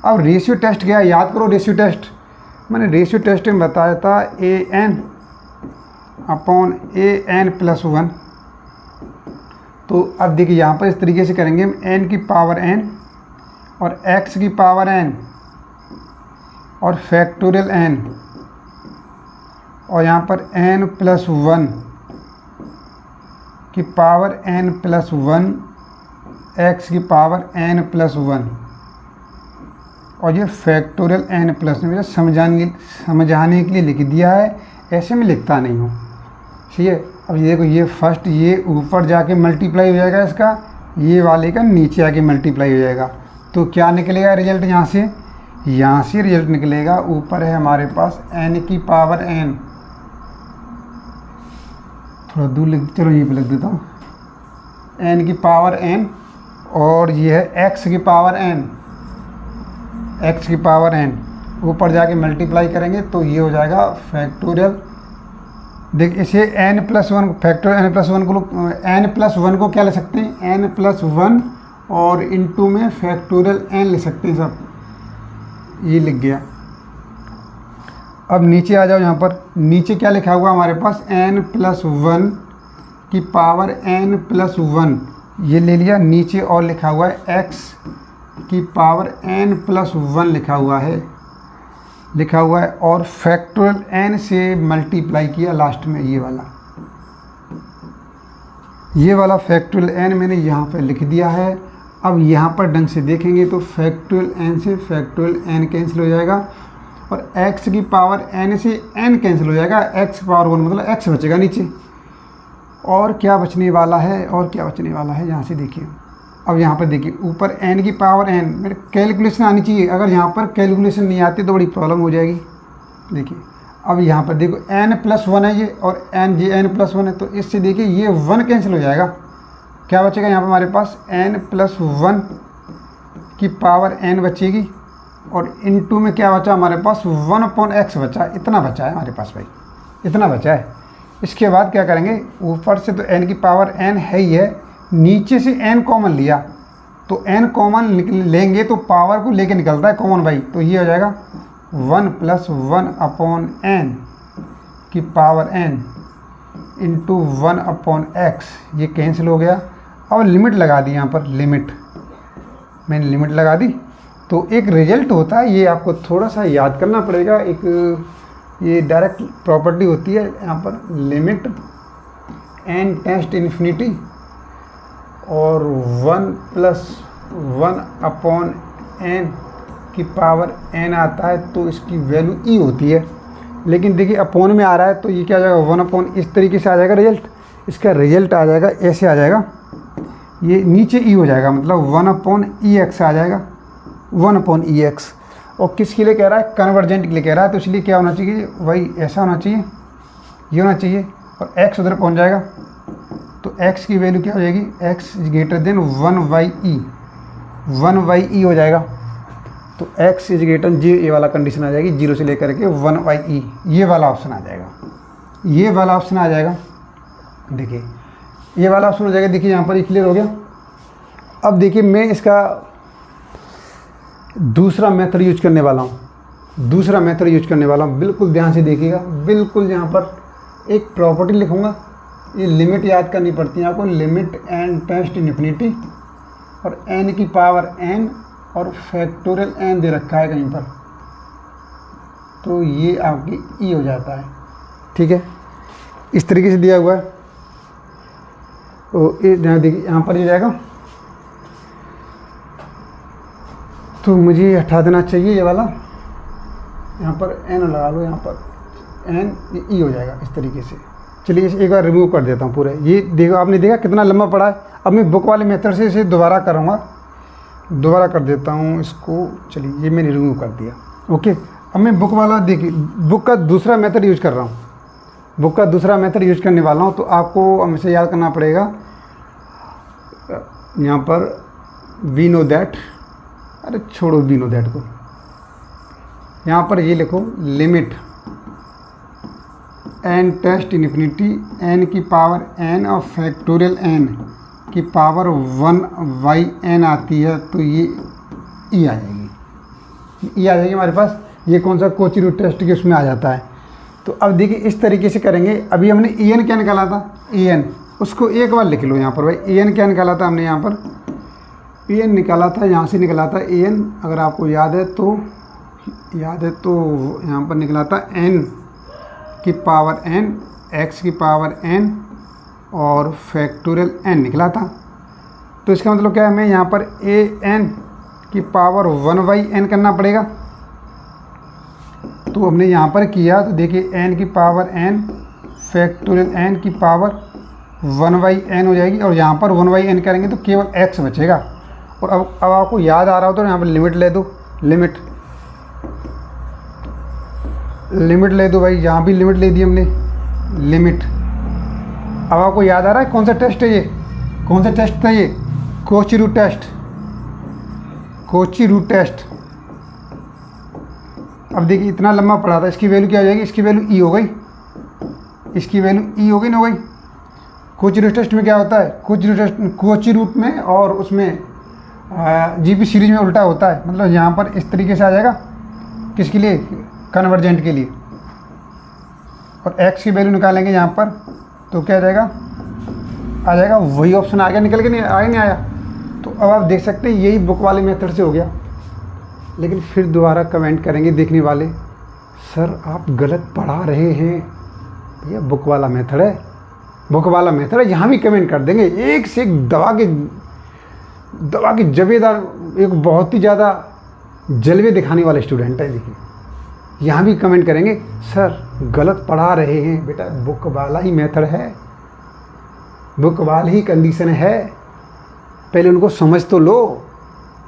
अब रेशियो टेस्ट क्या है, याद करो रेशियो टेस्ट, मैंने रेशियो टेस्ट में बताया था an अपॉन an प्लस 1। तो अब देखिए यहाँ पर इस तरीके से करेंगे, n की पावर n और x की पावर n और फैक्टोरियल n, और यहाँ पर n प्लस 1 की पावर n प्लस 1, x की पावर n प्लस 1, और ये फैक्टोरियल n प्लस 1। समझाने के लिए लिख दिया है, ऐसे में लिखता नहीं हूँ, ठीक है। अब ये देखो, ये फर्स्ट ये ऊपर जाके मल्टीप्लाई हो जाएगा इसका, ये वाले का नीचे आके मल्टीप्लाई हो जाएगा। तो क्या निकलेगा रिजल्ट, यहाँ से रिजल्ट निकलेगा, ऊपर है हमारे पास n की पावर n, थोड़ा दूर लिख, चलो यहीं पे लिख देता हूँ, n की पावर n, और ये है x की पावर n, x की पावर n। ऊपर जाके मल्टीप्लाई करेंगे तो ये हो जाएगा फैक्टोरियल। देख इसे n+1 फैक्टोरियल n+1 को n+1 को क्या ले सकते हैं, n+1 और इनटू में फैक्टोरियल n ले सकते हैं सब, ये लिख गया। अब नीचे आ जाओ, यहाँ पर नीचे क्या लिखा हुआ हमारे पास, n+1 की पावर n+1, ये ले लिया। नीचे और लिखा हुआ है x की पावर n+1 लिखा हुआ है, और फैक्टोरियल n से मल्टीप्लाई किया लास्ट में, ये वाला फैक्टोरियल n मैंने यहाँ पे लिख दिया है। अब यहाँ पर ढंग से देखेंगे तो फैक्टोरियल n से फैक्टोरियल n कैंसिल हो जाएगा, और x की पावर n से n कैंसिल हो जाएगा, x पावर 1 मतलब x बचेगा नीचे। और क्या बचने वाला है, यहाँ से देखिए। अब यहाँ पर देखिए ऊपर n की पावर n, मेरे कैलकुलेशन आनी चाहिए, अगर यहाँ पर कैलकुलेशन नहीं आती तो बड़ी प्रॉब्लम हो जाएगी। देखिए अब यहाँ पर देखो n+1 है ये, और n+1 है, तो इससे देखिए ये 1 कैंसिल हो जाएगा। क्या बचेगा यहाँ पर हमारे पास, n+1 की पावर n बचेगी, और इनटू में क्या बचा हमारे पास, 1/x बचा। इतना बचा है हमारे पास भाई, इतना बचा है। इसके बाद क्या करेंगे, ऊपर से तो n की पावर n है ही है, नीचे से n कॉमन लिया, तो n कॉमन लेंगे तो पावर को लेके निकलता है कॉमन भाई, तो ये हो जाएगा 1+1/n की पावर n इंटू 1/x, ये कैंसिल हो गया। अब लिमिट लगा दी, यहाँ पर लिमिट मैंने लिमिट लगा दी, तो एक रिजल्ट होता है, ये आपको थोड़ा सा याद करना पड़ेगा। एक ये डायरेक्ट प्रॉपर्टी होती है यहाँ पर, limit n tends to infinity और 1+1/n की पावर n आता है, तो इसकी वैल्यू e होती है। लेकिन देखिए अपॉन में आ रहा है, तो ये क्या आ जाएगा, 1/, इस तरीके से आ जाएगा रिजल्ट। इसका रिजल्ट आ जाएगा ऐसे आ जाएगा, ये नीचे e हो जाएगा, मतलब 1/ex आ जाएगा, 1/ex। और किसके लिए कह रहा है, कन्वर्जेंट के लिए कह रहा है, तो इसलिए क्या होना चाहिए वही ऐसा होना चाहिए, ये होना चाहिए, और x उधर पहुंच जाएगा, तो x की वैल्यू क्या हो जाएगी, x > 1/e हो जाएगा। तो x > 0, ये वाला कंडीशन आ जाएगी, 0 से लेकर के 1/e, ये वाला ऑप्शन आ जाएगा, ये वाला ऑप्शन आ जाएगा। देखिए ये वाला ऑप्शन हो जाएगा, देखिए यहाँ पर ये क्लियर हो गया। अब देखिए मैं इसका दूसरा मेथड यूज करने वाला हूँ, बिल्कुल ध्यान से देखिएगा। बिल्कुल यहाँ पर एक प्रॉपर्टी लिखूँगा, ये लिमिट याद करनी पड़ती है आपको, limit n tends to infinity और n की पावर n और फैक्टोरियल n दे रखा है कहीं पर, तो ये आपकी e हो जाता है। ठीक है, इस तरीके से दिया हुआ है। तो देखिए यहाँ पर ये जाएगा, तो मुझे हटा देना चाहिए ये वाला, यहाँ पर n लगा लो, यहाँ पर n e हो जाएगा इस तरीके से। चलिए इसे एक बार रिमूव कर देता हूँ पूरे। ये देखो, आपने देखा कितना लंबा पड़ा है। अब मैं बुक वाले मेथड से इसे दोबारा करूँगा, दोबारा कर देता हूँ इसको। चलिए ये मैंने रिमूव कर दिया, ओके। अब मैं बुक वाला देखिए, बुक का दूसरा मेथड यूज कर रहा हूँ, यूज करने वाला हूँ। तो आपको हमेशा याद करना पड़ेगा, यहाँ पर वी नो दैट, अरे छोड़ो वी नो दैट को, यहाँ पर ये लिखो limit n tends to infinity n की पावर n और फैक्टोरियल n की पावर 1/n आती है, तो ये e आ जाएगी, हमारे पास। ये कौन सा कोची रूट टेस्ट के उसमें आ जाता है। तो अब देखिए इस तरीके से करेंगे। अभी हमने en क्या निकाला था, en, उसको एक बार लिख लो यहाँ पर भाई। en क्या निकाला था हमने, यहाँ पर en निकाला था, यहाँ से निकाला था en, अगर आपको याद है तो यहाँ पर निकला था n की पावर n, x की पावर n और फैक्टोरियल n निकला था। तो इसका मतलब क्या है, हमें यहाँ पर an की पावर 1/n करना पड़ेगा। तो हमने यहाँ पर किया, तो देखिए n की पावर n फैक्टोरियल n की पावर 1/n हो जाएगी, और यहाँ पर 1/n करेंगे तो केवल x बचेगा। और अब आपको याद आ रहा हो तो यहाँ पर लिमिट ले दो, लिमिट ले दो भाई। यहाँ भी लिमिट ले दी हमने, लिमिट अब आपको याद आ रहा है कौन सा टेस्ट है ये, कौन सा टेस्ट था ये? Cauchy root test, Cauchy root test. अब देखिए इतना लंबा पड़ा था, इसकी वैल्यू क्या हो जाएगी? इसकी वैल्यू ई हो गई, इसकी वैल्यू ई हो गई ना, हो गई। कोची रूट टेस्ट में क्या होता है? कोची रूट में और उसमें जीपी सीरीज में उल्टा होता है, मतलब यहाँ पर इस तरीके से आ जाएगा, किसके लिए? कन्वर्जेंट के लिए। और x की वैल्यू निकालेंगे यहाँ पर, तो क्या आ जाएगा? आ जाएगा वही ऑप्शन आ गया, निकल के नहीं आया, नहीं आया। तो अब आप देख सकते हैं यही बुक वाले मेथड से हो गया। लेकिन फिर दोबारा कमेंट करेंगे देखने वाले, सर आप गलत पढ़ा रहे हैं। भैया बुक वाला मेथड है, बुक वाला मेथड है। यहाँ भी कमेंट कर देंगे, एक से एक दवा के जबेदार, एक बहुत ही ज़्यादा जलवे दिखाने वाले स्टूडेंट है। देखिए यहाँ भी कमेंट करेंगे, सर गलत पढ़ा रहे हैं। बेटा बुक वाला ही मेथड है, बुक वाली ही कंडीशन है। पहले उनको समझ तो लो,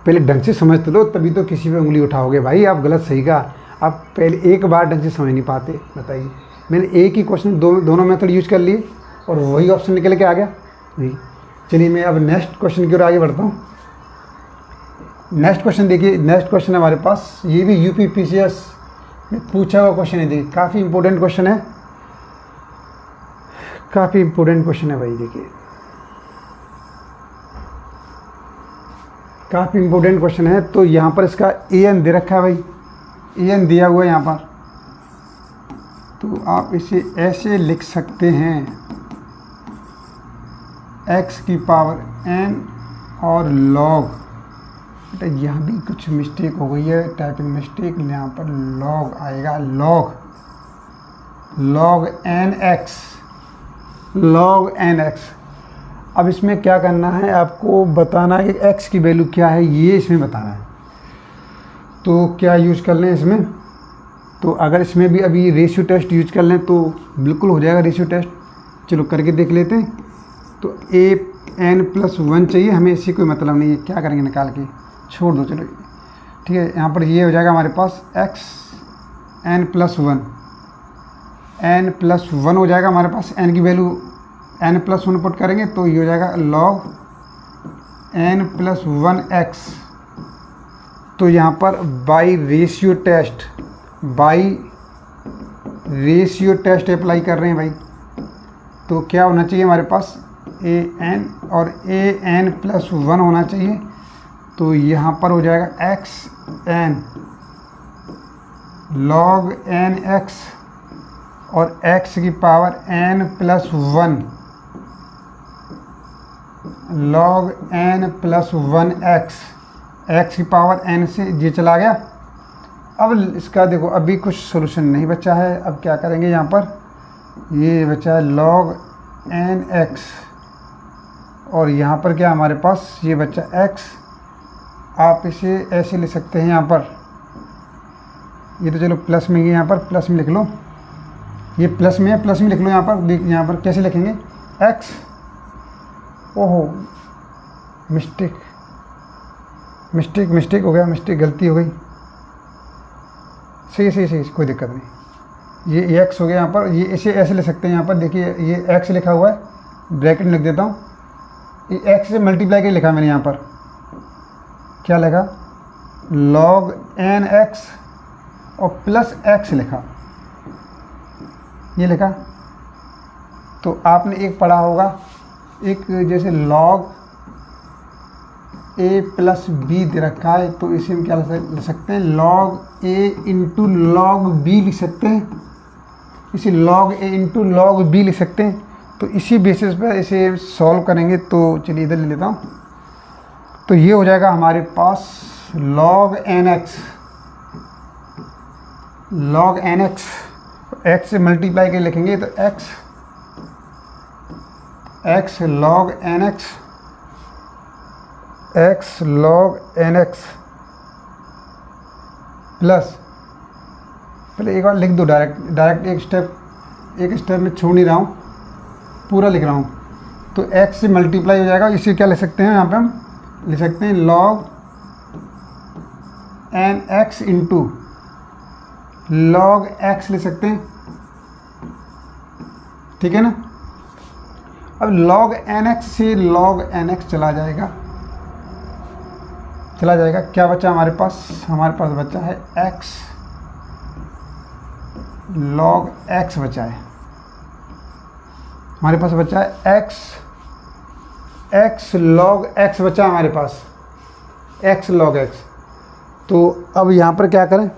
पहले ढंग से समझ तो लो, तभी तो किसी पे उंगली उठाओगे। भाई आप गलत सही का, आप पहले एक बार ढंग से समझ नहीं पाते। बताइए, मैंने एक ही क्वेश्चन दोनों मेथड यूज कर लिए और वही ऑप्शन निकल के आ गया। नहीं, चलिए मैं अब नेक्स्ट क्वेश्चन की ओर आगे बढ़ता हूँ। नेक्स्ट क्वेश्चन देखिए, नेक्स्ट क्वेश्चन हमारे पास, ये भी यूपीपीसीएस में पूछा हुआ क्वेश्चन है। देखिए काफ़ी इंपॉर्टेंट क्वेश्चन है, काफ़ी इंपॉर्टेंट क्वेश्चन है भाई। देखिए काफ़ी इंपॉर्टेंट क्वेश्चन है। तो यहाँ पर इसका an दे रखा है भाई, an दिया हुआ है यहाँ पर। तो आप इसे ऐसे लिख सकते हैं, x की पावर n और log, बेटा यहाँ भी कुछ मिस्टेक हो गई है, टाइपिंग मिस्टेक। यहाँ पर log आएगा, log nx, log nx। अब इसमें क्या करना है, आपको बताना है कि x की वैल्यू क्या है, ये इसमें बताना है। तो क्या यूज़ कर लें इसमें? तो अगर इसमें भी अभी रेशियो टेस्ट यूज कर लें तो बिल्कुल हो जाएगा रेशियो टेस्ट। चलो करके देख लेते हैं। तो an+1 चाहिए हमें, इससे कोई मतलब नहीं है, क्या करेंगे निकाल के छोड़ दो। चलो ठीक है, यहाँ पर ये हो जाएगा हमारे पास x n+1 हो जाएगा हमारे पास। n की वैल्यू n+1 पुट करेंगे तो ये हो जाएगा log n+1x। तो यहाँ पर बाई रेशियो टेस्ट अप्लाई कर रहे हैं भाई। तो क्या होना चाहिए हमारे पास? an और an+1 होना चाहिए। तो यहाँ पर हो जाएगा xn log nx और x की power n+1 log n+1x, x की पावर n से ये चला गया। अब इसका देखो अभी कुछ सोल्यूशन नहीं बचा है। अब क्या करेंगे, यहाँ पर ये बचा है log nx और यहाँ पर क्या हमारे पास ये बच्चा x। आप इसे ऐसे लिख सकते हैं, यहाँ पर ये तो चलो प्लस में, यहाँ पर प्लस में लिख लो, ये प्लस में है, प्लस में लिख लो। यहाँ पर देख, यहाँ पर कैसे लिखेंगे x। ओहो मिस्टेक हो गया, गलती हो गई। सही कोई दिक्कत नहीं। ये x हो गया यहाँ पर, ये इसे ऐसे लिख सकते हैं। यहाँ पर देखिए ये x लिखा हुआ है, ब्रैकेट में लिख देता हूँ। ये x से मल्टीप्लाई करके लिखा मैंने यहाँ पर, क्या लिखा? log nx और प्लस x लिखा, ये लिखा। तो आपने एक पढ़ा होगा, एक जैसे log a+b दे रखा है, तो इसे हम क्या लिख सकते हैं? log a into log b लिख सकते हैं, इसे log a into log b लिख सकते हैं। तो इसी बेसिस पर इसे सॉल्व करेंगे। तो चलिए इधर ले लेता हूँ। तो ये हो जाएगा हमारे पास log nx, x से मल्टीप्लाई के लिखेंगे तो x log nx प्लस, पहले एक बार लिख दो डायरेक्ट एक स्टेप में छोड़ नहीं रहा हूँ, पूरा लिख रहा हूँ। तो x से मल्टीप्लाई हो जाएगा, इसे क्या लिख सकते हैं? यहाँ पे हम लिख सकते हैं log nx into log x लिख सकते हैं, ठीक है ना। अब log nx से log nx चला जाएगा, क्या बचा हमारे पास बचा है x log x बचा है, हमारे पास बचा है x log x बचा हमारे पास, x log x। तो अब यहाँ पर क्या करें,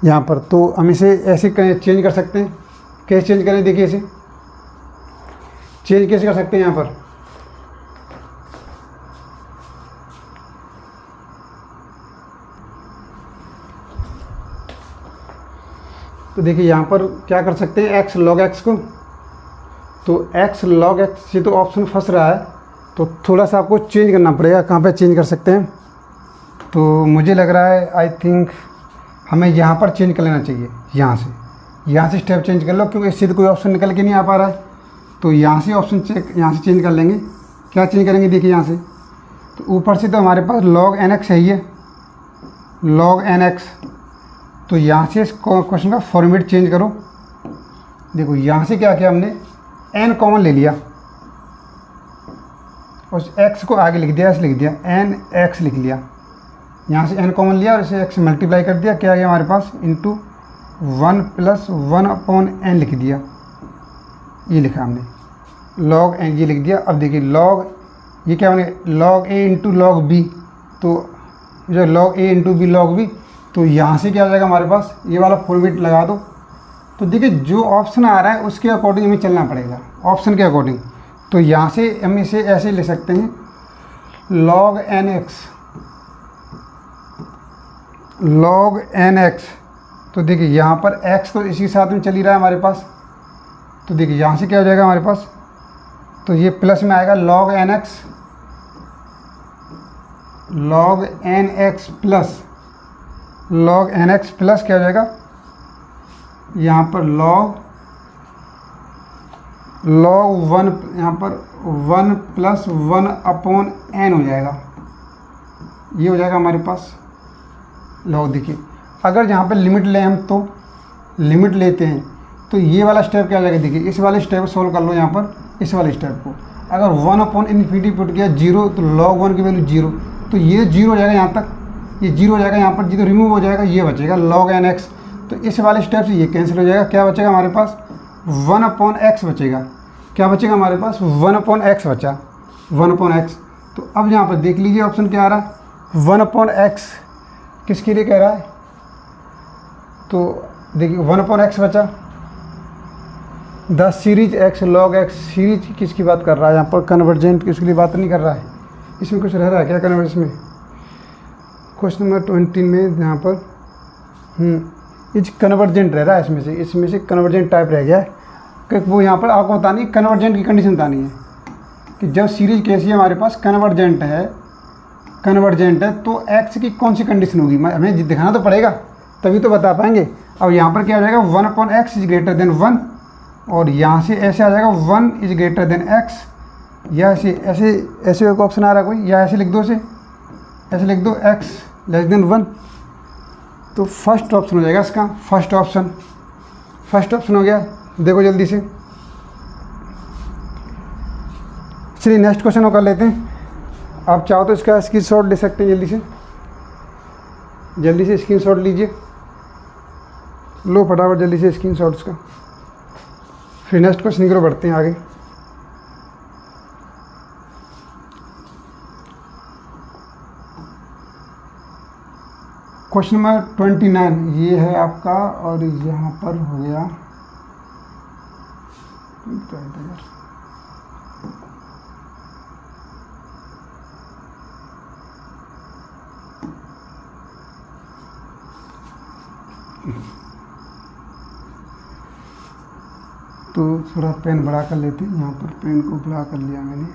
यहाँ पर तो हम इसे ऐसे चेंज कर सकते हैं। कैसे चेंज करें, देखिए इसे चेंज कैसे कर सकते हैं यहाँ पर। तो देखिए यहाँ पर क्या कर सकते हैं x log x को, तो x log x से तो ऑप्शन फंस रहा है, तो थोड़ा सा आपको चेंज करना पड़ेगा। कहाँ पे चेंज कर सकते हैं, तो मुझे लग रहा है आई थिंक हमें यहाँ पर चेंज कर लेना चाहिए। यहाँ से स्टेप चेंज कर लो, क्योंकि इससे तो कोई ऑप्शन निकल के नहीं आ पा रहा है। तो यहाँ से ऑप्शन यहाँ से चेंज कर लेंगे। क्या चेंज करेंगे, देखिए यहाँ से, तो ऊपर से तो हमारे पास log nx है ही है, log nx। तो यहाँ से इस क्वेश्चन का फॉर्मेट चेंज करो। देखो यहाँ से क्या किया हमने, n कॉमन ले लिया, उस x को आगे लिख दिया, ऐसे लिख दिया nx लिख लिया। यहाँ से n कॉमन लिया और इसे x से मल्टीप्लाई कर दिया, क्या आ गया हमारे पास, इंटू 1 + 1/n लिख दिया। ये लिखा हमने log n, ये लिख दिया। अब देखिए log, ये क्या बने, log a into log b, तो जो log a into b log b, तो यहाँ से क्या आ जाएगा हमारे पास, ये वाला फॉर्मेट लगा दो। तो देखिए जो ऑप्शन आ रहा है उसके अकॉर्डिंग हमें चलना पड़ेगा, ऑप्शन के अकॉर्डिंग। तो यहाँ से हम इसे ऐसे ले सकते हैं, log nx। तो देखिए यहाँ पर x तो इसी साथ में चल ही रहा है हमारे पास। तो देखिए यहाँ से क्या हो जाएगा हमारे पास, तो ये प्लस में आएगा log nx प्लस क्या हो जाएगा, यहाँ पर log 1, यहाँ पर 1 + 1/n हो जाएगा। ये हो जाएगा हमारे पास log। देखिए अगर यहाँ पर लिमिट लें हम, तो लिमिट लेते हैं तो ये वाला स्टेप क्या हो जाएगा, देखिए इस वाले स्टेप को सोल्व कर लो। यहाँ पर इस वाले स्टेप को अगर 1/∞ पुट किया 0, तो log 1 की वैल्यू 0, तो ये 0 हो जाएगा यहाँ तक, ये 0 हो जाएगा। यहाँ पर 0 रिमूव हो जाएगा, ये बचेगा log nx। तो इस वाले स्टेप से ये कैंसिल हो जाएगा, क्या बचेगा हमारे पास, 1/x बचेगा। क्या बचेगा हमारे पास, 1/x बचा, 1/x। तो अब यहाँ पर देख लीजिए ऑप्शन क्या आ रहा है, 1/x किसके लिए कह रहा है, तो देखिए 1/x बचा। The series x log x, series किसकी बात कर रहा है यहाँ पर, कन्वर्जेंट किसके लिए बात नहीं कर रहा है। इसमें कुछ रह रहा है क्या कन्वर्जेंट में, क्वेश्चन नंबर 20 में यहाँ पर इज कन्वर्जेंट रह रहा है, इसमें से कन्वर्जेंट टाइप रह गया है। क्योंकि वो यहाँ पर आपको बतानी है, कन्वर्जेंट की कंडीशन बतानी है कि जब सीरीज कैसी है हमारे पास कन्वर्जेंट है, तो x की कौन सी कंडीशन होगी, हमें दिखाना तो पड़ेगा, तभी तो बता पाएंगे। अब यहाँ पर क्या हो जाएगा, 1/x = 1, और यहाँ से ऐसे आ जाएगा 1 > x, या ऐसे एक ऑप्शन आ रहा है कोई, या ऐसे लिख दो, ऐसे लिख दो x < 1। तो फर्स्ट ऑप्शन हो जाएगा इसका, फर्स्ट ऑप्शन हो गया। देखो जल्दी से, चलिए नेक्स्ट क्वेश्चन कर लेते हैं। आप चाहो तो इसका स्क्रीनशॉट ले सकते हैं, जल्दी से स्क्रीनशॉट लीजिए, लो फटाफट जल्दी से स्क्रीनशॉट इसका, फिर नेक्स्ट क्वेश्चन की ओर बढ़ते हैं आगे। क्वेश्चन नंबर 29 ये है आपका, और यहाँ पर हो गया तो थोड़ा पेन बड़ा कर लेते हैं। यहाँ पर पेन को बड़ा कर लिया मैंने।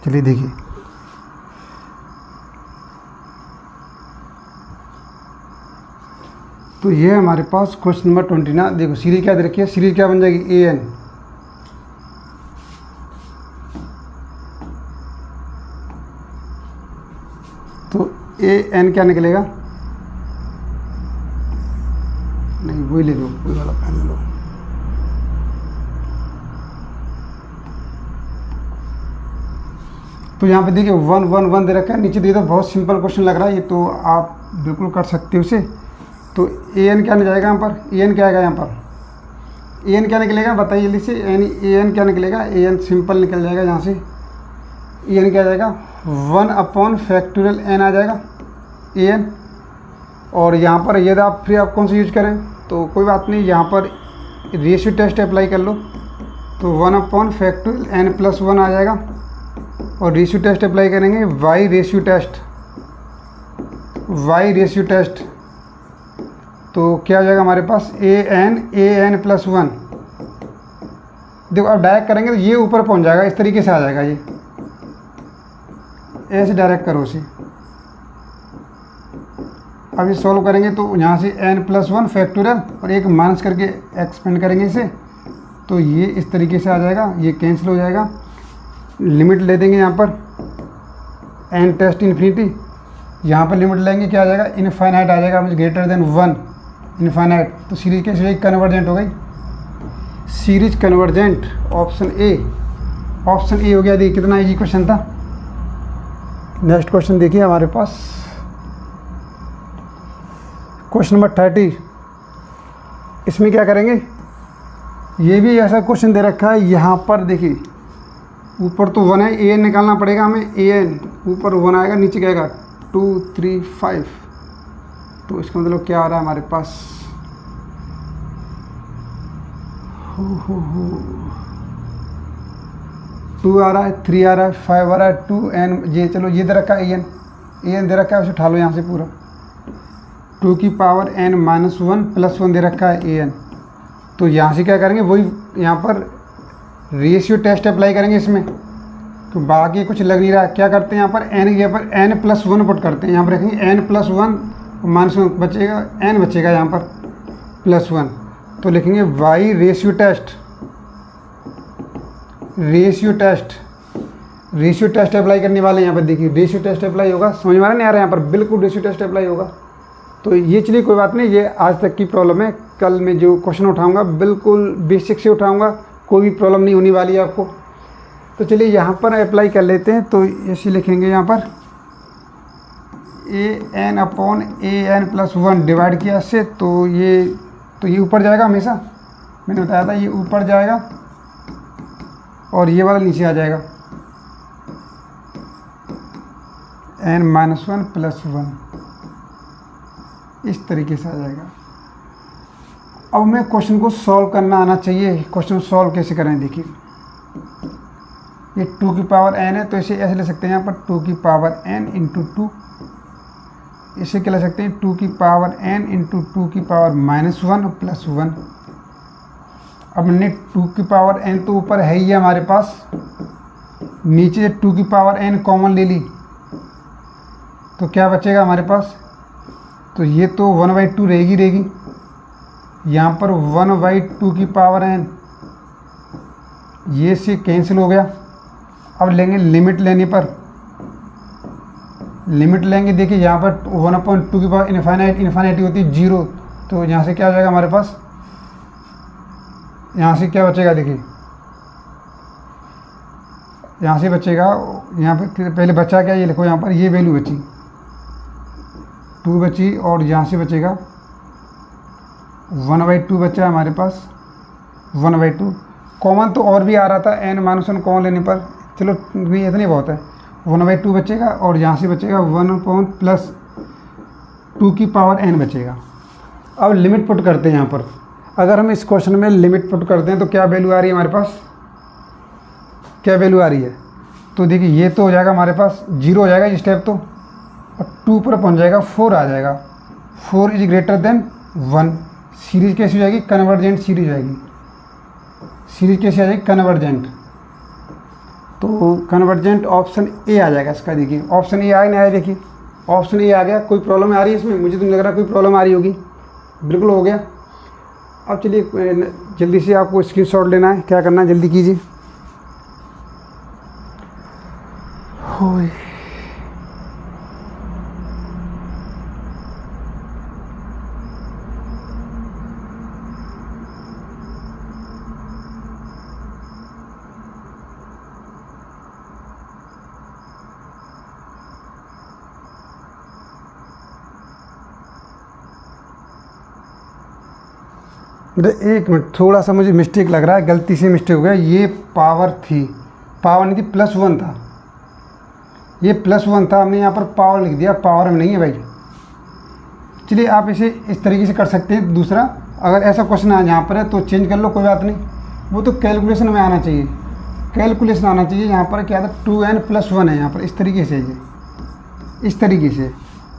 चलिए देखिए, तो ये हमारे पास क्वेश्चन नंबर 29। देखो सीरीज क्या दे रखी है, सीरीज क्या बन जाएगी, an। तो an क्या निकलेगा, नहीं वो वही ले लो, कोई वाला पेन ले लो। तो यहाँ पे देखिए 1 1 1 दे रखा है, नीचे दे दो। बहुत सिंपल क्वेश्चन लग रहा है ये, तो आप बिल्कुल कर सकते हो इसे। तो ए एन क्या जाएगा यहाँ पर, ए एन क्या आएगा यहाँ पर, ए एन क्या निकलेगा बताइए जल्दी से। ए एन क्या निकलेगा, ए एन सिंपल निकल जाएगा यहाँ से। ए एन क्या आ जाएगा, 1/फैक्टोरियल एन आ जाएगा ए एन। और यहाँ पर यदि आप फिर आप कौन सा यूज करें तो कोई बात नहीं, यहाँ पर रेशियो टेस्ट अप्लाई कर लो तो 1/फैक्टोरियल एन प्लस 1 आ जाएगा। और रेशियो टेस्ट अप्लाई करेंगे वाई रेशियो टेस्ट, तो क्या हो जाएगा हमारे पास ए एन प्लस 1। देखो अब डायरेक्ट करेंगे तो ये ऊपर पहुंच जाएगा, इस तरीके से आ जाएगा, ये ऐसे डायरेक्ट करो इसे। अब ये सॉल्व करेंगे तो यहाँ से n प्लस 1 फैक्टोरियल और एक माइनस करके एक्सपेंड करेंगे इसे, तो ये इस तरीके से आ जाएगा, ये कैंसिल हो जाएगा। लिमिट ले देंगे यहाँ पर n टेस्ट इन्फिनिटी, यहाँ पर लिमिट लेंगे क्या आ जाएगा, इनफाइनाइट आ जाएगा, ग्रेटर देन 1 इनफाइनाइट। तो सीरीज कैसे कन्वर्जेंट हो गई, सीरीज कन्वर्जेंट ऑप्शन ए हो गया। देखिए कितना इजी क्वेश्चन था। नेक्स्ट क्वेश्चन देखिए हमारे पास क्वेश्चन नंबर 30। इसमें क्या करेंगे, ये भी ऐसा क्वेश्चन दे रखा है। यहाँ पर देखिए ऊपर तो 1 है, ए एन निकालना पड़ेगा हमें, ए एन ऊपर 1 आएगा, नीचे क्या आएगा 2 3 5। तो इसका मतलब क्या आ रहा है हमारे पास, 2 आ रहा है, 3 आ रहा है, 5 आ रहा है, 2 एन। ये चलो ये दे रखा है ए एन दे रखा है, उसे उठा लो यहाँ से पूरा। 2 की पावर n माइनस 1 प्लस 1 दे रखा है ए एन। तो यहाँ से क्या करेंगे, वही यहाँ पर रेशियो टेस्ट अप्लाई करेंगे इसमें, तो बाकी कुछ लग नहीं रहा। क्या करते हैं यहाँ पर n के पर n प्लस 1 पुट करते हैं, यहाँ पर रखेंगे n प्लस 1 माइनस 1 बचेगा, n बचेगा यहाँ पर प्लस 1। तो लिखेंगे y रेशियो टेस्ट अप्लाई करने वाले हैं यहाँ पर। देखिए रेशियो टेस्ट अप्लाई होगा, समझ में आ रहा नहीं आ रहा है, यहाँ पर बिल्कुल रेशियो टेस्ट अप्लाई होगा। तो ये चलिए कोई बात नहीं, ये आज तक की प्रॉब्लम है। कल मैं जो क्वेश्चन उठाऊंगा बिल्कुल बेसिक से उठाऊंगा, कोई भी प्रॉब्लम नहीं होने वाली है आपको। तो चलिए यहाँ पर अप्लाई कर लेते हैं। तो ऐसे लिखेंगे यहाँ पर an/an प्लस 1 डिवाइड किया इससे, तो ये ऊपर जाएगा हमेशा, मैंने बताया था ये ऊपर जाएगा और ये वाला नीचे आ जाएगा, n-1 प्लस 1 इस तरीके से आ जाएगा। अब मैं क्वेश्चन को सॉल्व करना आना चाहिए। क्वेश्चन सॉल्व कैसे करें, देखिए ये 2 की पावर n है, तो इसे ऐसे ले सकते हैं यहाँ पर 2 की पावर n इंटू 2। इसे क्या ले सकते हैं 2 की पावर n इंटू 2 की पावर माइनस 1 प्लस 1। अब मैंने 2 की पावर n तो ऊपर है ही हमारे पास, नीचे 2 की पावर n कॉमन ले ली, तो क्या बचेगा हमारे पास, तो ये तो 1/2 रहेगी। यहाँ पर 1/2 की पावर n, ये से कैंसिल हो गया। अब लेंगे लिमिट, लेने पर लिमिट लेंगे, देखिए यहाँ पर 1/2 की पावर इनफाइनाइटी होती है 0, तो यहाँ से क्या हो जाएगा हमारे पास, यहाँ से क्या बचेगा, देखिए यहाँ से बचेगा, यहाँ पे पहले बचा क्या, ये लिखो यहाँ पर, ये वैल्यू बची 2 बची, और यहाँ से बचेगा 1/2 बचा है हमारे पास, 1/2 कॉमन तो और भी आ रहा था, n-1 कॉमन लेने पर, चलो भी इतनी बहुत है, 1/2 बचेगा, और यहाँ से बचेगा 1 प्लस 2 की पावर n बचेगा। अब लिमिट पुट करते हैं यहाँ पर। अगर हम इस क्वेश्चन में लिमिट पुट करते हैं तो क्या वैल्यू आ रही है हमारे पास, क्या वैल्यू आ रही है, तो देखिए ये तो हो जाएगा हमारे पास 0 हो जाएगा ये स्टेप तो, और 2 पर पहुँच जाएगा 4 आ जाएगा, 4 इज ग्रेटर देन 1। सीरीज कैसी हो जाएगी, कन्वर्जेंट सीरीज आएगी। सीरीज कैसी आ जाएगी, कन्वर्जेंट। तो कन्वर्जेंट ऑप्शन ए आ जाएगा इसका। देखिए ऑप्शन ए आया नहीं आया, देखिए ऑप्शन ए आ गया। कोई प्रॉब्लम आ रही है इसमें, मुझे तो नहीं लग रहा कोई प्रॉब्लम आ रही होगी, बिल्कुल हो गया। अब चलिए जल्दी से आपको स्क्रीनशॉट लेना है, क्या करना है जल्दी कीजिए। बेटा एक मिनट, थोड़ा सा मुझे मिस्टेक लग रहा है, गलती से मिस्टेक हो गया। ये पावर थी, पावर नहीं थी, +1 था, ये +1 था, हमने यहाँ पर पावर लिख दिया, पावर में नहीं है भाई। चलिए आप इसे इस तरीके से कर सकते हैं। दूसरा, अगर ऐसा क्वेश्चन यहाँ पर है तो चेंज कर लो, कोई बात नहीं, वो तो कैलकुलेशन में आना चाहिए, कैलकुलेशन आना चाहिए। यहाँ पर क्या था, 2n+1 है यहाँ पर, इस तरीके से, ये इस तरीके से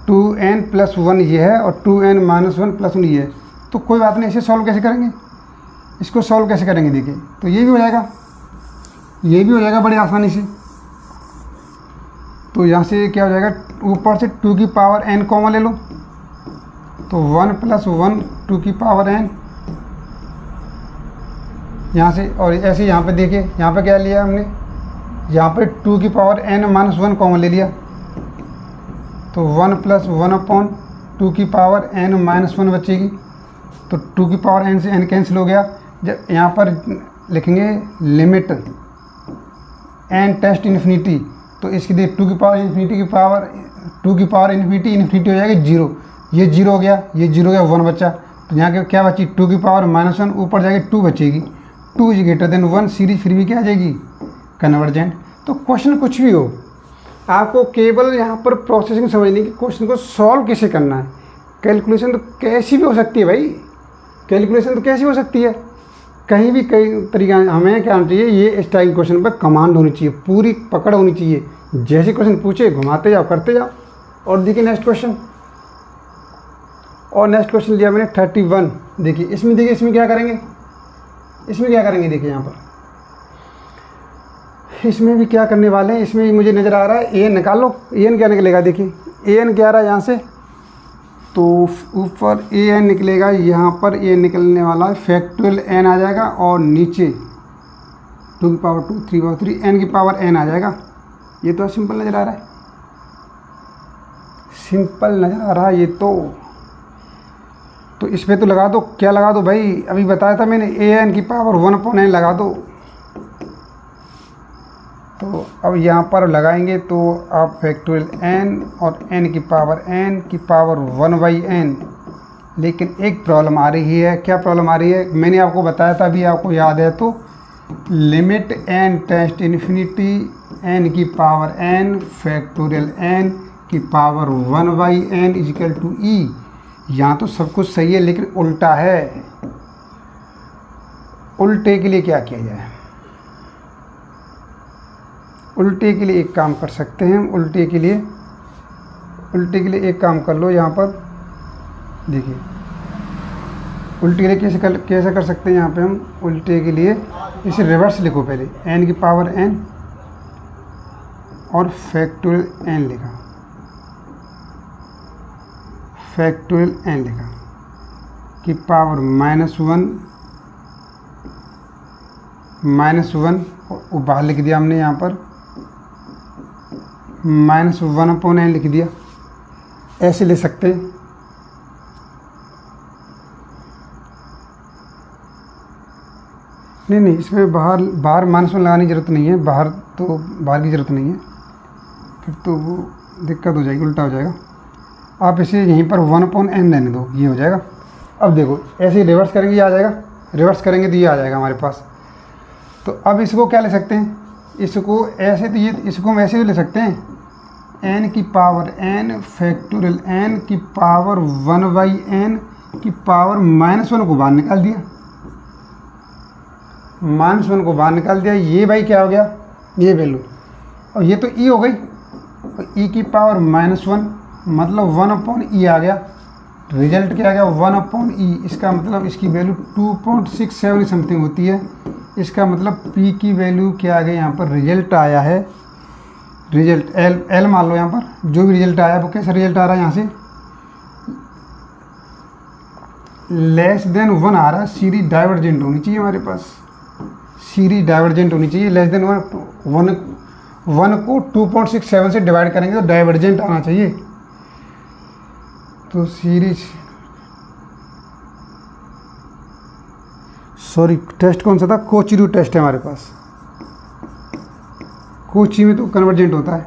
2n+1 ये है और 2n-1+1 ये है। तो कोई बात नहीं, इसे सॉल्व कैसे करेंगे, इसको सॉल्व कैसे करेंगे देखिए। तो ये भी हो जाएगा, ये भी हो जाएगा बड़ी आसानी से। तो यहाँ से क्या हो जाएगा, ऊपर से 2 की पावर n कॉमन ले लो, तो 1 + 1 2 की पावर n यहाँ से। और ऐसे यहाँ पे देखिए, यहाँ पे क्या लिया हमने, यहाँ पे 2 की पावर n-1 कॉमन ले लिया, तो 1 + 1/2 की पावर n-1 बचेगी। तो 2 की पावर n से n कैंसिल हो गया। जब यहाँ पर लिखेंगे लिमिट n टेस्ट इन्फिनिटी, तो इसकी देख 2 की पावर इन्फिनिटी की पावर 2 की पावर इन्फिनिटी हो जाएगी 0, ये 0 हो गया, ये 0 हो गया, 1 बचा। तो यहाँ के क्या बची, 2 की पावर -1, ऊपर जाएगी 2 बचेगी, 2 > 1 सीरीज फिर भी क्या आ जाएगी, कन्वर्जेंट। तो क्वेश्चन कुछ भी हो, आपको केवल यहाँ पर प्रोसेसिंग समझनी कि क्वेश्चन को सॉल्व कैसे करना है। कैलकुलेशन तो कैसी भी हो सकती है भाई, कैलकुलेशन तो कैसी हो सकती है, कहीं भी कई तरीका। हमें क्या होना चाहिए, ये इस टाइप क्वेश्चन पर कमांड होनी चाहिए, पूरी पकड़ होनी चाहिए। जैसे क्वेश्चन पूछे घुमाते जाओ, करते जाओ। और देखिए नेक्स्ट क्वेश्चन, और नेक्स्ट क्वेश्चन लिया मैंने 31। देखिए इसमें, देखिए इसमें क्या करेंगे, इसमें क्या करेंगे, देखिए यहाँ पर इसमें भी क्या करने वाले हैं। इसमें मुझे नज़र आ रहा है an निकाल लो, an क्या निकलेगा, देखिए an क्या आ रहा है यहाँ से, तो ऊपर an निकलेगा, यहाँ पर a निकलने वाला है, फैक्टोरियल n आ जाएगा, और नीचे 2 की पावर 2 3 पावर 3 n की पावर n आ जाएगा। ये तो सिंपल नज़र आ रहा है, सिंपल नज़र आ रहा है ये तो इस पर तो लगा दो, क्या लगा दो भाई, अभी बताया था मैंने, an की पावर 1/n लगा दो। तो अब यहाँ पर लगाएंगे तो आप फैक्टोरियल n और n की पावर 1/n। लेकिन एक प्रॉब्लम आ रही है, क्या प्रॉब्लम आ रही है, मैंने आपको बताया था, अभी आपको याद है तो, limit n test infinity n की पावर n फैक्टोरियल n की पावर 1/n = e। यहाँ तो सब कुछ सही है, लेकिन उल्टा है। उल्टे के लिए क्या किया जाए, उल्टे के लिए एक काम कर सकते हैं, उल्टे के लिए एक काम कर लो। यहाँ पर देखिए, उल्टे के लिए कैसे कर सकते हैं, यहाँ पे हम उल्टे के लिए इसे रिवर्स लिखो, पहले n की पावर n और फैक्टोरियल n लिखा, फैक्टोरियल n लिखा की पावर -1 और बाहर लिख दिया हमने, यहाँ पर -1/n लिख दिया। ऐसे ले सकते हैं, नहीं इसमें बाहर -1 लगाने की ज़रूरत नहीं है, बाहर की ज़रूरत नहीं है, फिर तो वो दिक्कत हो जाएगी, उल्टा हो जाएगा। आप इसे यहीं पर 1/n रहने दो, ये हो जाएगा। अब देखो ऐसे ही रिवर्स करेंगे, ये आ जाएगा, रिवर्स करेंगे तो ये आ जाएगा हमारे पास। तो अब इसको क्या ले सकते हैं, इसको ऐसे, तो ये इसको हम ऐसे भी ले सकते हैं, n की पावर n फैक्टोरियल n की पावर 1/n की पावर -1 को बाहर निकाल दिया, -1 को बाहर निकाल दिया। ये भाई क्या हो गया, ये वैल्यू, और ये तो e हो गई, और e की पावर -1 मतलब 1/e आ गया। रिजल्ट क्या आ गया, 1/e। इसका मतलब इसकी वैल्यू 2.67 समथिंग होती है। इसका मतलब p की वैल्यू क्या आ गई, यहाँ पर रिजल्ट आया है, रिजल्ट l मान लो, यहाँ पर जो भी रिजल्ट आया वो कैसा रिजल्ट आ रहा है, यहाँ से <1 आ रहा है। सीरीज डाइवर्जेंट होनी चाहिए हमारे पास, सीरीज डाइवर्जेंट होनी चाहिए। (1) को 2.67 से डिवाइड करेंगे तो डाइवर्जेंट आना चाहिए। तो सीरीज, सॉरी टेस्ट कौन सा था, कोची टेस्ट है हमारे पास, कोची में तो कन्वर्जेंट होता है,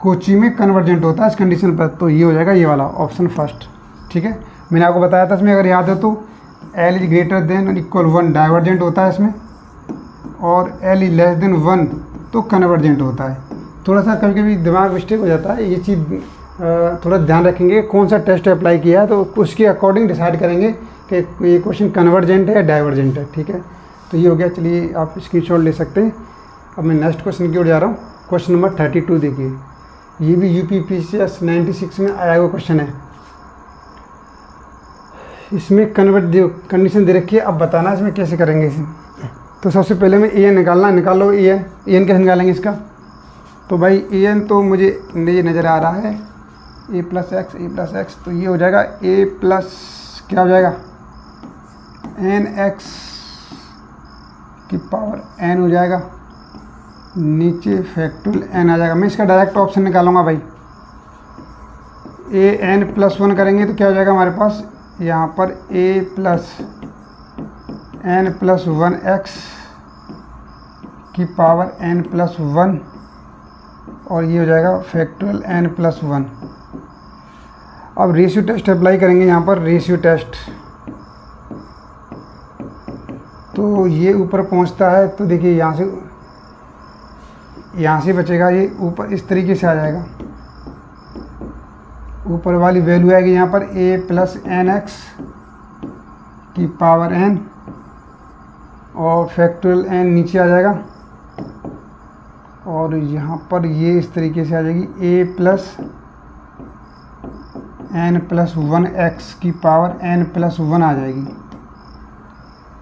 कोची में कन्वर्जेंट होता है इस कंडीशन पर। तो ये हो जाएगा ये वाला ऑप्शन फर्स्ट, ठीक है। मैंने आपको बताया था इसमें, अगर याद है तो L इज ग्रेटर देन और इक्वल 1 डाइवर्जेंट होता है इसमें, और L इज लेस देन 1 तो कन्वर्जेंट होता है। थोड़ा सा कभी कभी दिमाग मिस्टेक हो जाता है, ये चीज़ थोड़ा ध्यान रखेंगे कौन सा टेस्ट अप्लाई किया है, तो उसके अकॉर्डिंग डिसाइड करेंगे कि ये क्वेश्चन कन्वर्जेंट है या डाइवर्जेंट है। ठीक है, तो ये हो गया। चलिए आप स्क्रीनशॉट ले सकते हैं। अब मैं नेक्स्ट क्वेश्चन की ओर जा रहा हूँ। क्वेश्चन नंबर 32 देखिए, ये भी यूपीपीसीएस 96 में आया हुआ क्वेश्चन है। इसमें कंडीशन दे रखी है, अब बताना इसमें कैसे करेंगे इसे। तो सबसे पहले मैं ए एन निकाल लो। ए एन कैसे निकालेंगे इसका? तो भाई ए एन तो मुझे ये नज़र आ रहा है ए प्लस एक्स, तो ये हो जाएगा ए प्लस क्या हो जाएगा एन एक्स की पावर एन हो जाएगा, नीचे फैक्टोरियल एन आ जाएगा। मैं इसका डायरेक्ट ऑप्शन निकालूंगा भाई। ए एन प्लस 1 करेंगे तो क्या हो जाएगा हमारे पास यहाँ पर ए प्लस एन प्लस 1 एक्स की पावर एन प्लस 1, और ये हो जाएगा फैक्टोरियल एन प्लस 1। अब रेशियो टेस्ट अप्लाई करेंगे यहाँ पर। रेशियो टेस्ट तो ये ऊपर पहुँचता है, तो देखिए यहाँ से बचेगा, ये ऊपर इस तरीके से आ जाएगा। ऊपर वाली वैल्यू आएगी यहाँ पर ए प्लस एन एक्स की पावर एन, और फैक्टोरियल एन नीचे आ जाएगा, और यहाँ पर ये इस तरीके से आ जाएगी ए प्लस एन प्लस 1 एक्स की पावर एन प्लस 1 आ जाएगी।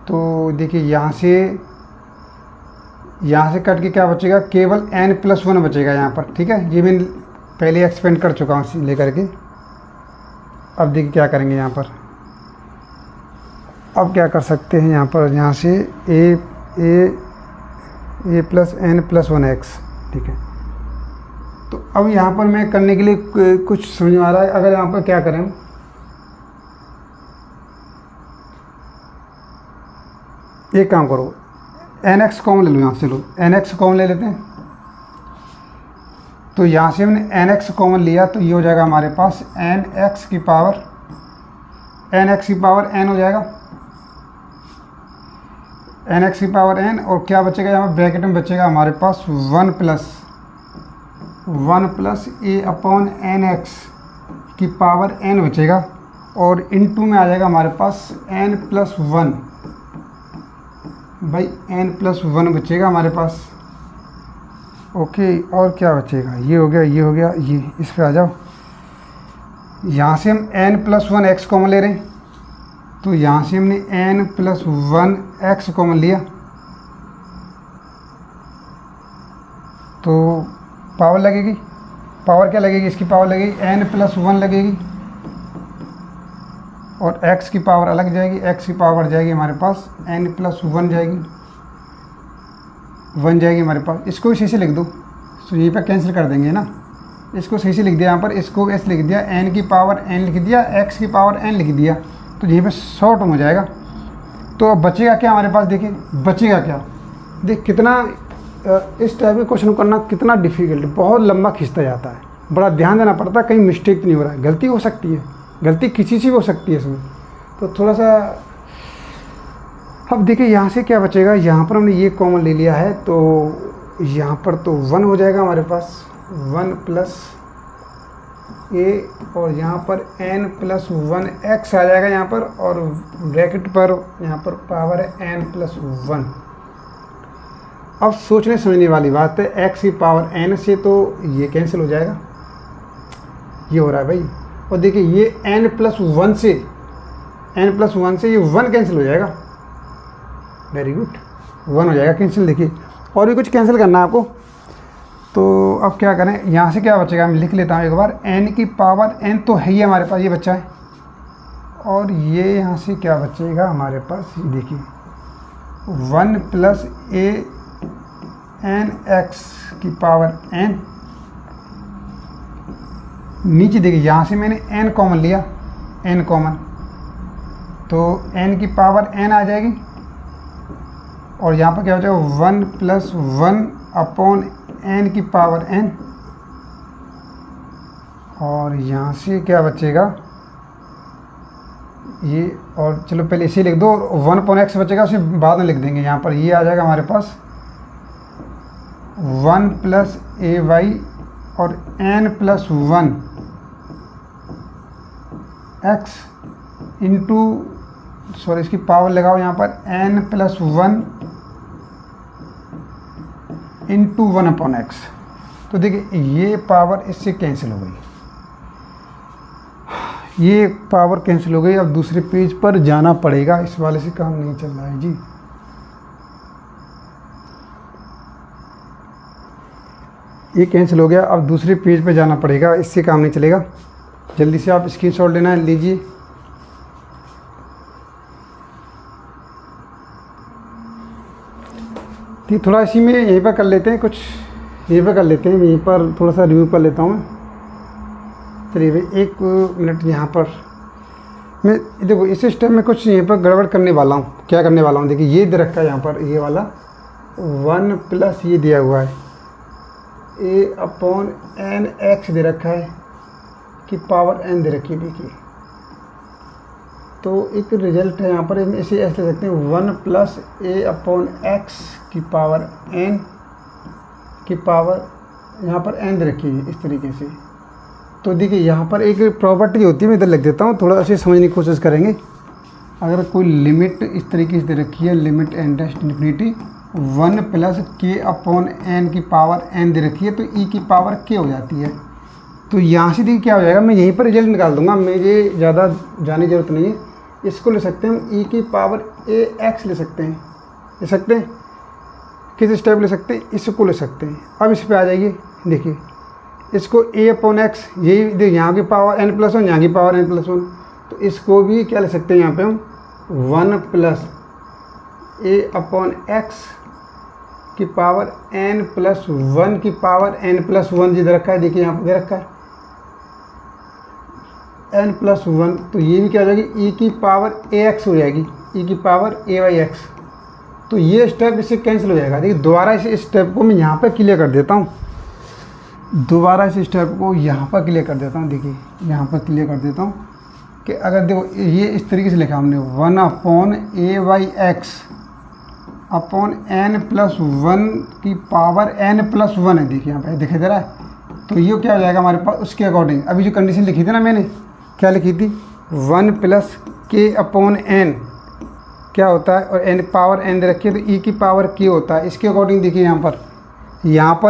तो देखिए यहाँ से कट के क्या बचेगा, केवल एन प्लस 1 बचेगा यहाँ पर। ठीक है, ये मैं पहले एक्सपेंड कर चुका हूँ लेकर के। अब देखिए क्या करेंगे यहाँ पर। अब क्या कर सकते हैं यहाँ पर, यहाँ से ए प्लस एन प्लस 1 एक्स। ठीक है, तो अब यहाँ पर मैं करने के लिए कुछ समझ में आ रहा है। अगर यहाँ पर क्या करें, एक काम करो, एन एक्स कॉमन ले लो यहाँ से। लो एन एक्स कॉमन ले लेते हैं। तो यहाँ से हमने एन एक्स कॉमन लिया, तो ये हो जाएगा हमारे पास एन एक्स की पावर एन हो जाएगा, एन एक्स की पावर एन। और क्या बचेगा यहाँ ब्रैकेट में बचेगा हमारे पास 1 plus A upon N X की पावर एन बचेगा, और इनटू में आ जाएगा हमारे पास N plus 1 by N plus 1 बचेगा हमारे पास। ओके, और क्या बचेगा, ये हो गया, ये इस पे आ जाओ। यहाँ से हम एन प्लस 1 एक्स कॉमन ले रहे हैं, तो यहाँ से हमने एन प्लस 1 एक्स कॉमन लिया, तो पावर लगेगी। पावर क्या लगेगी, इसकी पावर लगेगी एन प्लस 1 लगेगी, और x की पावर अलग जाएगी। x की पावर जाएगी हमारे पास n प्लस 1 जाएगी, 1 जाएगी हमारे पास। इसको भी सही से लिख दो, तो यहीं पर कैंसिल कर देंगे ना। इसको सही से लिख दिया यहाँ पर, इसको s लिख दिया, n की पावर n लिख दिया, x की पावर n लिख दिया, तो यहीं पर शॉर्ट हो जाएगा। तो अब बचेगा क्या हमारे पास, देखिए बचेगा क्या। देख कितना इस टाइप के क्वेश्चन करना कितना डिफ़िकल्ट, बहुत लंबा खींचता जाता है, बड़ा ध्यान देना पड़ता है, कहीं मिस्टेक नहीं हो रहा है। गलती हो सकती है, गलती किसी से भी हो सकती है इसमें, तो थोड़ा सा। अब देखिए यहाँ से क्या बचेगा, यहाँ पर हमने ये कॉमन ले लिया है, तो यहाँ पर तो 1 हो जाएगा हमारे पास, 1 प्लस ए, और यहाँ पर n प्लस 1 एक्स आ जाएगा यहाँ पर, और ब्रैकेट पर यहाँ पर पावर है n प्लस 1। अब सोचने समझने वाली बात है, x की पावर n से तो ये कैंसिल हो जाएगा, ये हो रहा है भाई। और देखिए ये n प्लस 1 से ये 1 कैंसिल हो जाएगा। वेरी गुड, 1 हो जाएगा कैंसिल। देखिए और भी कुछ कैंसिल करना है आपको, तो अब क्या करें, यहाँ से क्या बचेगा, मैं लिख लेता हूँ एक बार। n की पावर n तो है ही हमारे पास, ये बच्चा है, और ये यहाँ से क्या बचेगा हमारे पास, ये देखिए 1 प्लस ए एन एक्स की पावर n। नीचे देखिए यहाँ से मैंने n कॉमन लिया, n कॉमन, तो n की पावर n आ जाएगी, और यहाँ पर क्या हो जाएगा 1 प्लस 1 अपॉन n की पावर n, और यहाँ से क्या बचेगा, ये, और चलो पहले इसे लिख दो, 1/x बचेगा उसे बाद में लिख देंगे। यहाँ पर ये आ जाएगा हमारे पास 1 + ay और n+1 x इंटू, सॉरी इसकी पावर लगाओ यहाँ पर, n+1 इंटू 1/x। तो देखिए ये पावर इससे कैंसिल हो गई, ये पावर कैंसिल हो गई। अब दूसरे पेज पर जाना पड़ेगा, इस वाले से काम नहीं चल रहा है जी। ये कैंसिल हो गया, अब दूसरे पेज पर जाना पड़ेगा, इससे काम नहीं चलेगा। जल्दी से आप स्क्रीनशॉट लेना है, लीजिए। ठीक, थोड़ा इसी में यहीं पर कर लेते हैं, कुछ यहीं पर कर लेते हैं, यहीं पर थोड़ा सा रिव्यू कर लेता हूँ मैं। चलिए भाई 1 मिनट यहाँ पर मैं, देखो इस स्टेप में कुछ यहीं पर गड़बड़ करने वाला हूँ। क्या करने वाला हूँ, देखिए ये दे रखा है यहाँ पर, ये वाला 1 + ये दिया हुआ है a/nx दे रखा है कि पावर n दे रखी है। देखिए तो एक रिजल्ट है यहाँ पर, इसे ऐसे लिख सकते हैं 1 + a/x की पावर n की पावर यहाँ पर n दे रखी है इस तरीके से। तो देखिए यहाँ पर एक प्रॉपर्टी होती है, मैं इधर लिख देता हूँ, थोड़ा ऐसे समझने की कोशिश करेंगे। अगर कोई लिमिट इस तरीके से दे रखी है, limit n test infinity 1 + k/n की पावर n दे रखी है, तो e की पावर k हो जाती है। तो यहाँ से देखिए क्या हो जाएगा, मैं यहीं पर रिजल्ट निकाल दूंगा, मुझे ज़्यादा जाने की जरूरत नहीं है। इसको ले सकते हैं हम e की पावर ax ले सकते हैं, किस स्टेप ले सकते हैं, इसको ले सकते हैं। अब इस पर आ जाइए, देखिए इसको a/x, यही देखिए यहाँ की पावर n+1, यहाँ की पावर n+1, तो इसको भी क्या ले सकते हैं यहाँ पे हम 1 + a/x की पावर n+1 की पावर n+1 जी दे रखा है, देखिए यहाँ पर दे रखा है n+1। तो ये भी क्या हो जाएगी, e की पावर ax हो जाएगी, e की पावर a/x। तो ये स्टेप इससे कैंसिल हो जाएगा। देखिए दोबारा इस स्टेप को मैं यहाँ पर क्लियर कर देता हूँ, दोबारा इस स्टेप को यहाँ पर क्लियर कर देता हूँ। देखिए यहाँ पर क्लियर कर देता हूँ कि अगर देखो ये इस तरीके से लिखा हमने 1/a/x अपॉन n+1 की पावर n+1 है, देखिए यहाँ पे दिखाई दे रहा है। तो ये क्या हो जाएगा हमारे पास, उसके अकॉर्डिंग अभी जो कंडीशन लिखी थी ना, मैंने क्या लिखी थी, 1 + k/n क्या होता है, और n पावर n दे रखी है, तो e की पावर k होता है। इसके अकॉर्डिंग देखिए यहाँ पर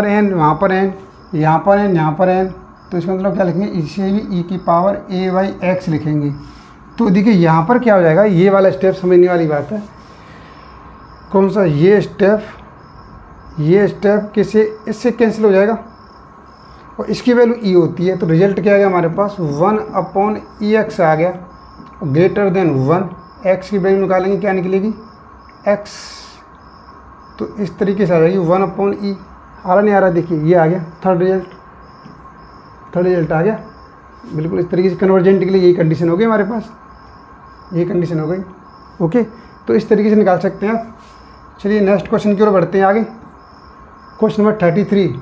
n, वहाँ पर n, यहाँ पर n, यहाँ पर n, तो इसका मतलब क्या लिखेंगे, इसे भी e की पावर a/x लिखेंगे। तो देखिए यहाँ पर क्या हो जाएगा, ये वाला स्टेप समझने वाली बात है। कौन सा, ये स्टेप किसे, इससे कैंसिल हो जाएगा और इसकी वैल्यू e होती है। तो रिजल्ट क्या आ गया हमारे पास, 1/ex आ गया, ग्रेटर देन 1, x की वैल्यू निकालेंगे, क्या निकलेगी, x। तो इस तरीके से आ जाएगी 1/e। आ रहा नहीं आ रहा, देखिए ये आ गया थर्ड रिजल्ट आ गया। बिल्कुल इस तरीके से कन्वर्जेंट के लिए यही कंडीशन हो गई हमारे पास, ये कंडीशन हो गई। ओके, तो इस तरीके से निकाल सकते हैं आप। चलिए नेक्स्ट क्वेश्चन की ओर बढ़ते हैं आगे। क्वेश्चन नंबर 33,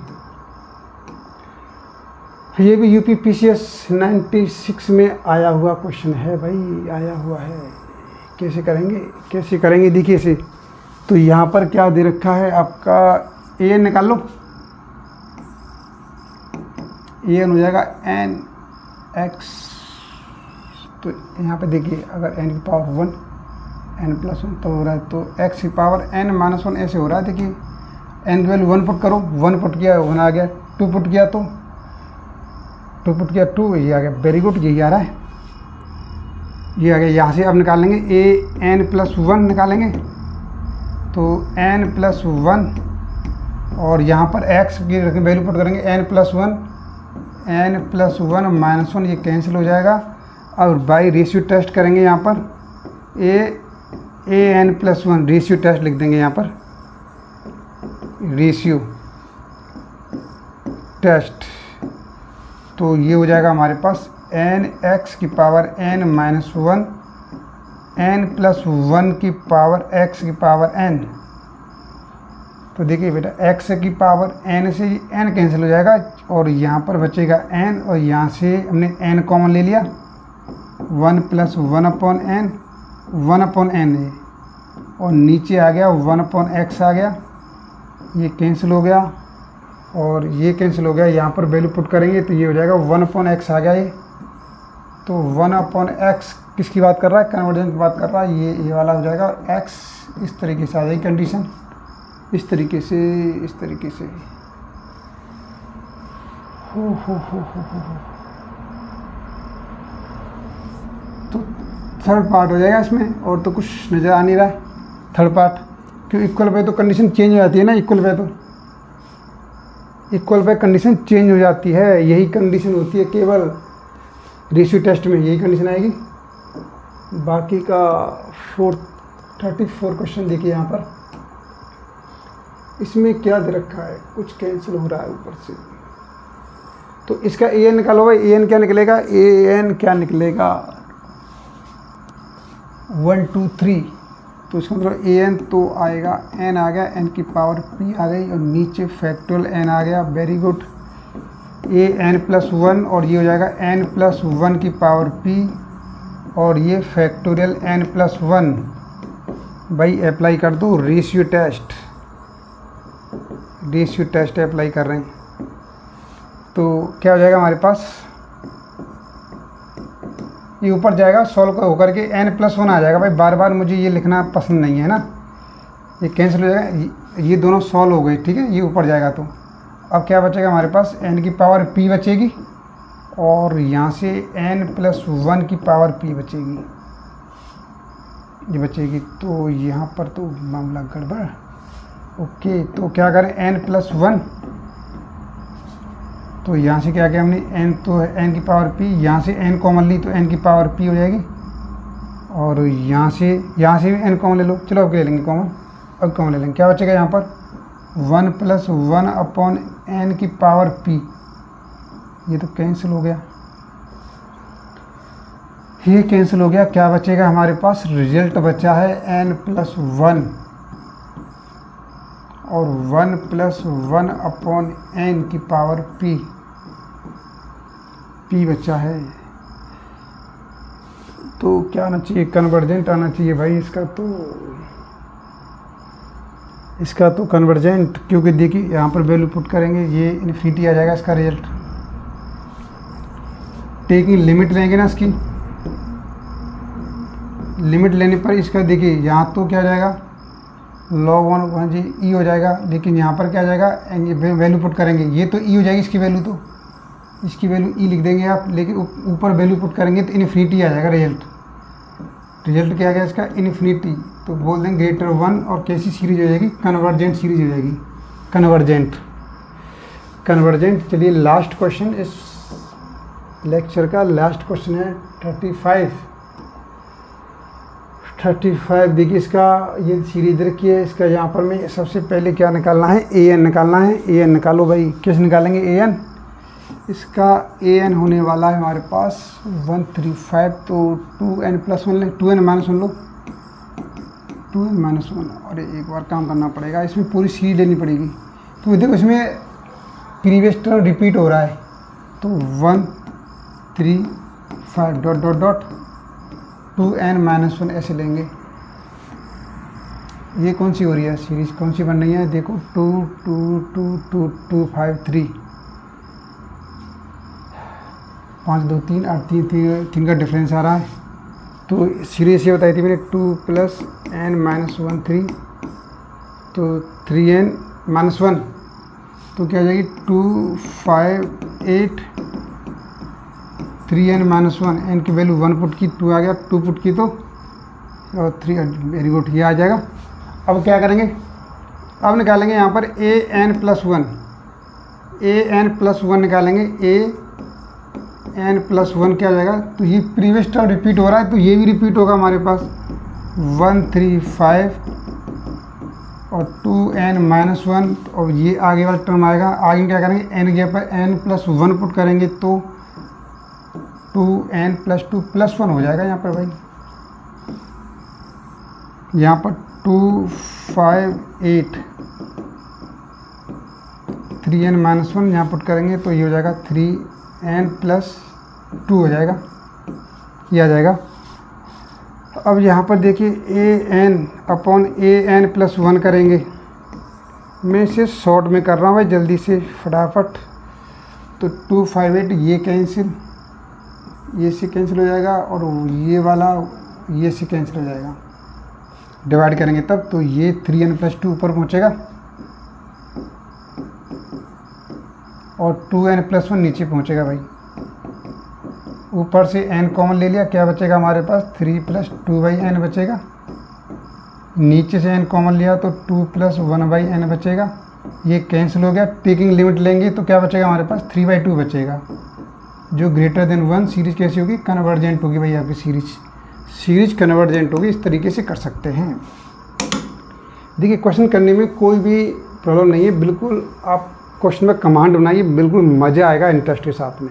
ये भी यूपी PCS 96 में आया हुआ क्वेश्चन है भाई, आया हुआ है। कैसे करेंगे देखिए इसे। तो यहाँ पर क्या दे रखा है आपका, an निकाल लो, an हो जाएगा nx। तो यहाँ पे देखिए अगर n की पावर 1 n+1 तो हो रहा है, तो x की पावर n-1 ऐसे हो रहा है। देखिए n की वैल्यू 1 पुट करो, 1 पुट किया 1 आ गया, 2 पुट किया तो 2 पुट किया 2, ये आ गया। वेरी गुड, यही आ रहा है, ये आ गया। यहाँ से अब निकालेंगे an+1 निकालेंगे, तो n+1 और यहाँ पर x की वैल्यू पुट करेंगे n+1 -1 ये कैंसिल हो जाएगा। और बाई रेशियो टेस्ट करेंगे, यहाँ पर an+1 रेशियो टेस्ट लिख देंगे, यहाँ पर रेशियो टेस्ट। तो ये हो जाएगा हमारे पास nx की पावर n-1 n+1 की पावर x की पावर n। तो देखिए बेटा x की पावर n से n कैंसिल हो जाएगा और यहाँ पर बचेगा n, और यहाँ से हमने n कॉमन ले लिया, 1 प्लस 1/n 1/n है, और नीचे आ गया 1/x आ गया, ये कैंसिल हो गया और ये कैंसिल हो गया। यहाँ पर वैल्यू पुट करेंगे तो ये हो जाएगा 1/x आ गया ये। तो 1/x किसकी बात कर रहा है, कन्वर्जेंस की बात कर रहा है, ये वाला हो जाएगा x। इस तरीके से आ जाएगी कंडीशन, इस तरीके से हो। तो थर्ड पार्ट हो जाएगा इसमें, और तो कुछ नज़र आ नहीं रहा है थर्ड पार्ट, क्यों इक्वल पे तो कंडीशन चेंज हो जाती है ना, इक्वल पे कंडीशन चेंज हो जाती है। यही कंडीशन होती है केवल रेशियो टेस्ट में, यही कंडीशन आएगी। बाकी का 34 क्वेश्चन देखिए यहाँ पर, इसमें क्या दे रखा है, कुछ कैंसिल हो रहा है ऊपर से। तो इसका an निकालो भाई, an क्या निकलेगा, an क्या निकलेगा 1 2 3, तो इसका मतलब an तो आएगा n आ गया, n की पावर p आ गई, और नीचे फैक्टोरियल n आ गया। वेरी गुड, an+1, और ये हो जाएगा n+1 की पावर p, और ये फैक्टोरियल n+1। भाई अप्लाई कर दो रेशियो टेस्ट अप्लाई कर रहे हैं, तो क्या हो जाएगा हमारे पास, ये ऊपर जाएगा सॉल्व होकर के n+1 आ जाएगा। भाई बार बार मुझे ये लिखना पसंद नहीं है ना, ये कैंसिल हो जाएगा, ये दोनों सॉल्व हो गए, ठीक है, ये ऊपर जाएगा। तो अब क्या बचेगा हमारे पास, n की पावर p बचेगी, और यहाँ से n+1 की पावर p बचेगी, ये बचेगी। तो यहाँ पर तो मामला गड़बड़। ओके, तो क्या करें, n+1, तो यहाँ से क्या किया हमने, n तो n की पावर p, यहाँ से n कॉमन ली तो n की पावर p हो जाएगी, और यहाँ से भी n कॉमन ले लो। चलो अब ले लेंगे कॉमन, अब कॉमन ले लेंगे, क्या बचेगा यहाँ पर 1 + 1/n की पावर p, ये तो कैंसिल हो गया, ये कैंसिल हो गया। क्या बचेगा हमारे पास, रिजल्ट बचा है n+1, और 1 + 1/n की पावर p बचा है। तो क्या आना चाहिए, कन्वर्जेंट आना चाहिए भाई इसका तो कन्वर्जेंट, क्योंकि देखिए यहाँ पर वैल्यू पुट करेंगे, ये इन्फिनिटी आ जाएगा इसका रिजल्ट। टेकिंग लिमिट लेंगे ना, इसकी लिमिट लेने पर इसका देखिए यहाँ तो क्या जाएगा log 1 जी ई हो जाएगा, लेकिन यहाँ पर क्या जाएगा, वैल्यू पुट करेंगे, ये तो ई हो जाएगी इसकी वैल्यू, तो इसकी वैल्यू ई लिख देंगे आप, लेकिन ऊपर वैल्यू पुट करेंगे तो इन्फिनिटी आ जाएगा रिजल्ट क्या आ गया इसका, इन्फिनिटी। तो बोल देंगे >1, और कैसी सीरीज हो जाएगी, कन्वर्जेंट सीरीज हो जाएगी, कन्वर्जेंट। चलिए लास्ट क्वेश्चन, इस लेक्चर का लास्ट क्वेश्चन है 35। देखिए इसका ये सीरीज रखी है, इसका यहाँ पर में सबसे पहले क्या निकालना है, an निकालना है। an निकालो भाई, किस निकालेंगे, an। इसका an होने वाला है हमारे पास 135, तो 2n+1 लें, 2n-1 लो, 2n-1। और एक बार काम करना पड़ेगा, इसमें पूरी सीरीज लेनी पड़ेगी। तो देखो इसमें प्रीवियस टर्म रिपीट हो रहा है, तो 135 ... 2n-1 ऐसे लेंगे। ये कौन सी हो रही है सीरीज, कौन सी बन रही है, देखो 2 2 2 2 2 5 3 5 2 3 8 3 का डिफरेंस आ रहा है। तो सीरीज ये बताई थी मैंने 2 + n-1 3, तो 3n-1, तो क्या आ जाएगी 2 5 8 3n-1, n की वैल्यू 1 पुट की, 2 आ गया, 2 पुट की तो, और 3, वेरी गुड, ये आ जाएगा। अब क्या करेंगे, अब निकालेंगे यहाँ पर an+1 निकालेंगे। an+1 क्या आ जाएगा, तो ये प्रीवियस टर्म रिपीट हो रहा है, तो ये भी रिपीट होगा हमारे पास 135 और 2n-1, और ये आगे वाला टर्म आएगा। आगे क्या करेंगे, n के पर n+1 पुट करेंगे, तो 2n+2+1 हो जाएगा यहाँ पर भाई। यहाँ पर 2 5 8 3n-1 यहाँ पुट करेंगे, तो ये हो जाएगा 3n+2 हो जाएगा। ये आ जाएगा। अब यहाँ पर देखिए an/an+1 करेंगे। मैं इसे शॉर्ट में कर रहा हूँ भाई, जल्दी से फटाफट। तो 258 ये कैंसिल, ये से कैंसिल हो जाएगा और ये वाला ये से कैंसिल हो जाएगा। डिवाइड करेंगे तब तो ये 3n+2 ऊपर पहुँचेगा और 2n+1 नीचे पहुँचेगा भाई। ऊपर से n कॉमन ले लिया, क्या बचेगा हमारे पास 3 + 2/n बचेगा। नीचे से n कॉमन लिया तो 2 + 1/n बचेगा। ये कैंसिल हो गया। टेकिंग लिमिट लेंगे तो क्या बचेगा हमारे पास 3/2 बचेगा, जो ग्रेटर देन 1। सीरीज कैसी होगी, कन्वर्जेंट होगी भाई आपकी सीरीज कन्वर्जेंट होगी। इस तरीके से कर सकते हैं। देखिए क्वेश्चन करने में कोई भी प्रॉब्लम नहीं है, बिल्कुल आप क्वेश्चन में कमांड बनाइए, बिल्कुल मज़ा आएगा इंटरेस्ट के साथ में।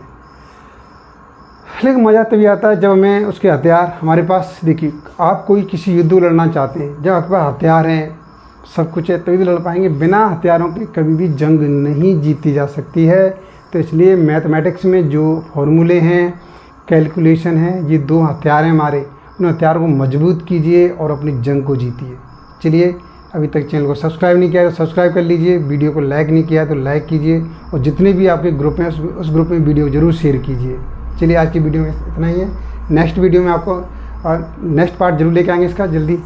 लेकिन मज़ा तभी आता है जब हमें उसके हथियार हमारे पास, देखिए आप कोई किसी युद्ध को लड़ना चाहते हैं, जब आपके पास हथियार हैं सब कुछ है तभी तो लड़ पाएंगे। बिना हथियारों के कभी भी जंग नहीं जीती जा सकती है। तो इसलिए मैथमेटिक्स में जो फॉर्मूले हैं, कैलकुलेशन है, ये 2 हथियार हैं हमारे, उन हथियारों को मजबूत कीजिए और अपनी जंग को जीतिए। चलिए, अभी तक चैनल को सब्सक्राइब नहीं किया है तो सब्सक्राइब कर लीजिए, वीडियो को लाइक नहीं किया है तो लाइक कीजिए और जितने भी आपके ग्रुप हैं उस ग्रुप में वीडियो ज़रूर शेयर कीजिए। चलिए, आज की वीडियो में इतना ही है। नेक्स्ट वीडियो में आपको नेक्स्ट पार्ट जरूर लेके आएंगे इसका जल्दी।